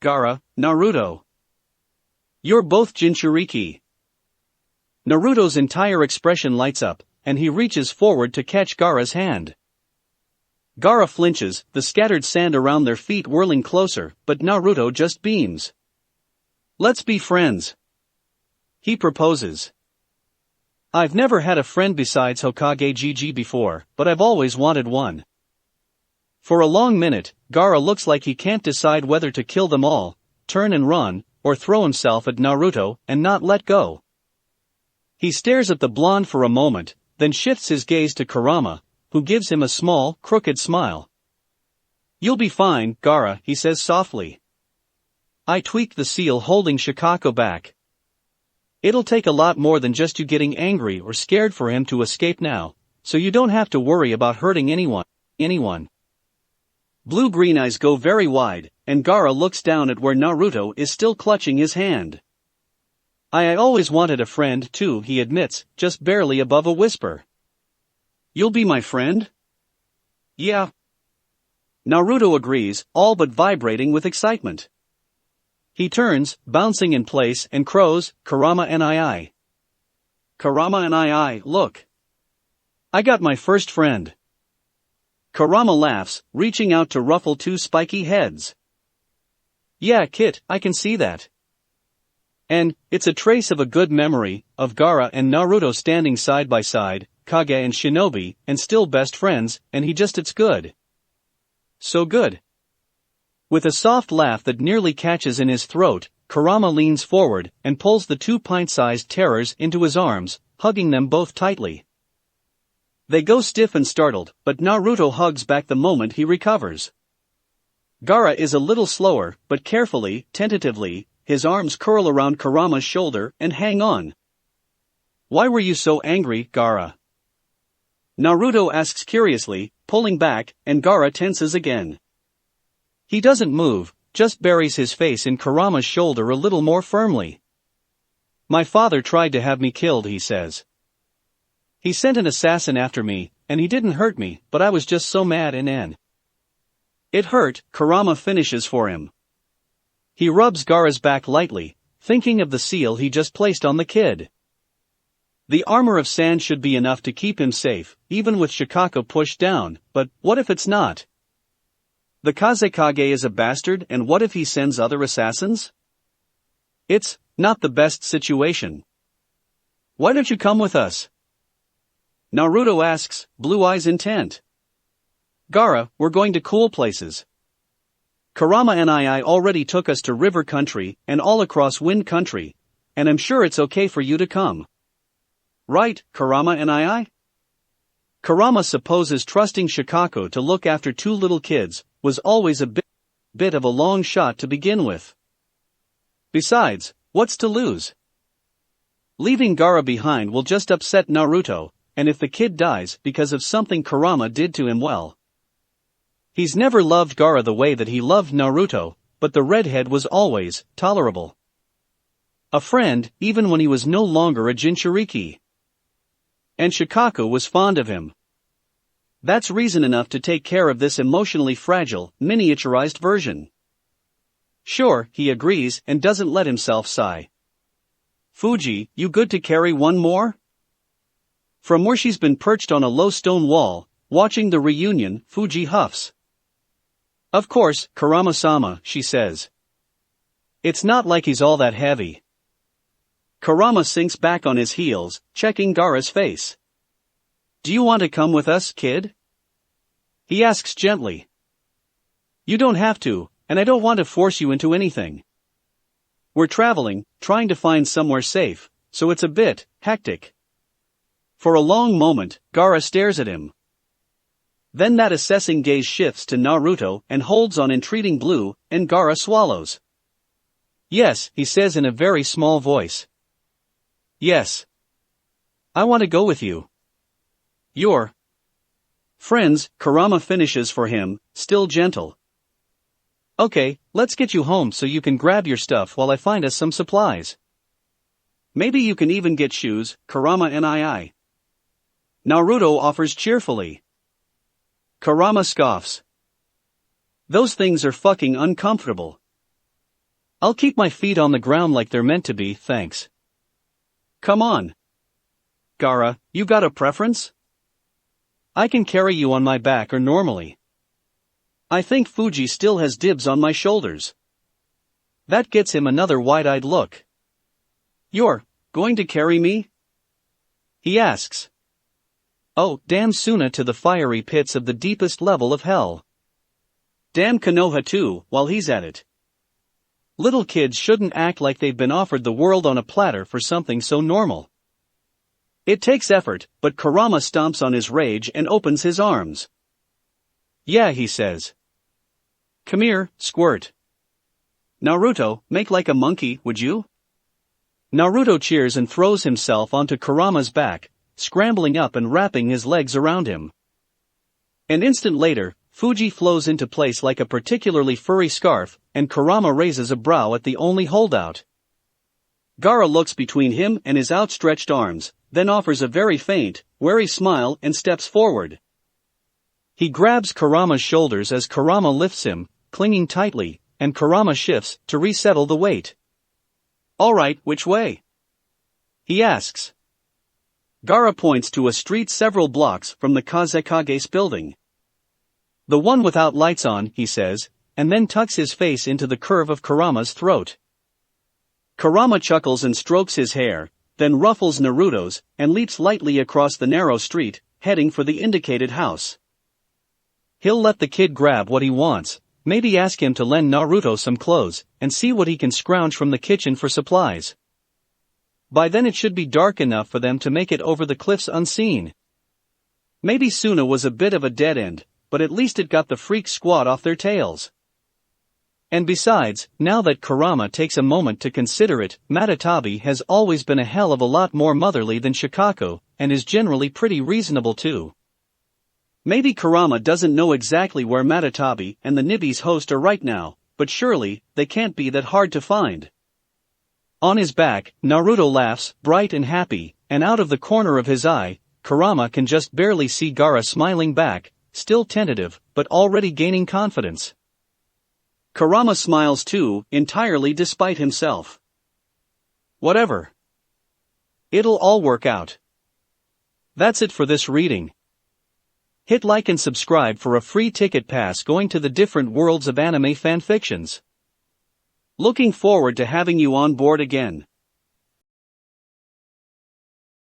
Gaara, Naruto. You're both Jinchuriki." Naruto's entire expression lights up, and he reaches forward to catch Gaara's hand. Gaara flinches, the scattered sand around their feet whirling closer, but Naruto just beams. "Let's be friends," he proposes. "I've never had a friend besides Hokage Gigi before, but I've always wanted one." For a long minute, Gaara looks like he can't decide whether to kill them all, turn and run, or throw himself at Naruto and not let go. He stares at the blonde for a moment, then shifts his gaze to Kurama, who gives him a small, crooked smile. "You'll be fine, Gaara," he says softly. I tweak the seal holding Shikako back. "It'll take a lot more than just you getting angry or scared for him to escape now, so you don't have to worry about hurting anyone. Blue-green eyes go very wide, and Gaara looks down at where Naruto is still clutching his hand. I always wanted a friend too," he admits, just barely above a whisper. "You'll be my friend?" "Yeah." Naruto agrees, all but vibrating with excitement. He turns, bouncing in place, and crows, "Kurama and I. Kurama and I, look. I got my first friend." Kurama laughs, reaching out to ruffle two spiky heads. Yeah, Kit, I can see that. And, it's a trace of a good memory, of Gaara and Naruto standing side by side, Kage and Shinobi, and still best friends, and it's good. So good. With a soft laugh that nearly catches in his throat, Kurama leans forward, and pulls the 2 pint-sized terrors into his arms, hugging them both tightly. They go stiff and startled, but Naruto hugs back the moment he recovers. Gaara is a little slower, but carefully, tentatively, his arms curl around Kurama's shoulder and hang on. Why were you so angry, Gaara? Naruto asks curiously, pulling back, and Gaara tenses again. He doesn't move, just buries his face in Kurama's shoulder a little more firmly. My father tried to have me killed, he says. He sent an assassin after me, and he didn't hurt me, but I was just so mad and It hurt, Kurama finishes for him. He rubs Gaara's back lightly, thinking of the seal he just placed on the kid. The armor of sand should be enough to keep him safe, even with Shikako pushed down, but what if it's not? The Kazekage is a bastard, and what if he sends other assassins? It's not the best situation. Why don't you come with us? Naruto asks, blue eyes intent. Gaara, we're going to cool places. Kurama and I already took us to river country, and all across wind country, and I'm sure it's okay for you to come. Right, Kurama and I? Kurama supposes trusting Shikako to look after 2 little kids was always a bit of a long shot to begin with. Besides, what's to lose? Leaving Gaara behind will just upset Naruto, and if the kid dies because of something Kurama did to him, well. He's never loved Gaara the way that he loved Naruto, but the redhead was always tolerable. A friend, even when he was no longer a Jinchuriki. And Shikako was fond of him. That's reason enough to take care of this emotionally fragile, miniaturized version. Sure, he agrees and doesn't let himself sigh. Fuji, you good to carry one more? From where she's been perched on a low stone wall, watching the reunion, Fuji huffs. Of course, Kurama-sama, she says. It's not like he's all that heavy. Kurama sinks back on his heels, checking Gaara's face. Do you want to come with us, kid? He asks gently. You don't have to, and I don't want to force you into anything. We're traveling, trying to find somewhere safe, so it's a bit hectic. For a long moment, Gaara stares at him. Then that assessing gaze shifts to Naruto and holds on entreating blue, and Gaara swallows. Yes, he says in a very small voice. Yes. I want to go with you. You're friends, Kurama finishes for him, still gentle. Okay, let's get you home so you can grab your stuff while I find us some supplies. Maybe you can even get shoes, Kurama and I. Naruto offers cheerfully. Kurama scoffs. Those things are fucking uncomfortable. I'll keep my feet on the ground like they're meant to be, thanks. Come on. Gaara, you got a preference? I can carry you on my back or normally. I think Fuji still has dibs on my shoulders. That gets him another wide-eyed look. You're going to carry me? He asks. Oh, damn Suna to the fiery pits of the deepest level of hell. Damn Konoha too, while he's at it. Little kids shouldn't act like they've been offered the world on a platter for something so normal. It takes effort, but Kurama stomps on his rage and opens his arms. Yeah, he says. Come here, squirt. Naruto, make like a monkey, would you? Naruto cheers and throws himself onto Kurama's back, scrambling up and wrapping his legs around him. An instant later, Fuji flows into place like a particularly furry scarf, and Kurama raises a brow at the only holdout. Gaara looks between him and his outstretched arms, then offers a very faint, wary smile and steps forward. He grabs Kurama's shoulders as Kurama lifts him, clinging tightly, and Kurama shifts to resettle the weight. Alright, which way? He asks. Gaara points to a street several blocks from the Kazekage's building. The one without lights on, he says, and then tucks his face into the curve of Kurama's throat. Kurama chuckles and strokes his hair, then ruffles Naruto's, and leaps lightly across the narrow street, heading for the indicated house. He'll let the kid grab what he wants, maybe ask him to lend Naruto some clothes, and see what he can scrounge from the kitchen for supplies. By then it should be dark enough for them to make it over the cliffs unseen. Maybe Suna was a bit of a dead end, but at least it got the freak squad off their tails. And besides, now that Kurama takes a moment to consider it, Matatabi has always been a hell of a lot more motherly than Shikako, and is generally pretty reasonable too. Maybe Kurama doesn't know exactly where Matatabi and the Nibbies host are right now, but surely, they can't be that hard to find. On his back, Naruto laughs, bright and happy, and out of the corner of his eye, Kurama can just barely see Gaara smiling back, still tentative, but already gaining confidence. Kurama smiles too, entirely despite himself. Whatever. It'll all work out. That's it for this reading. Hit like and subscribe for a free ticket pass going to the different worlds of anime fanfictions. Looking forward to having you on board again.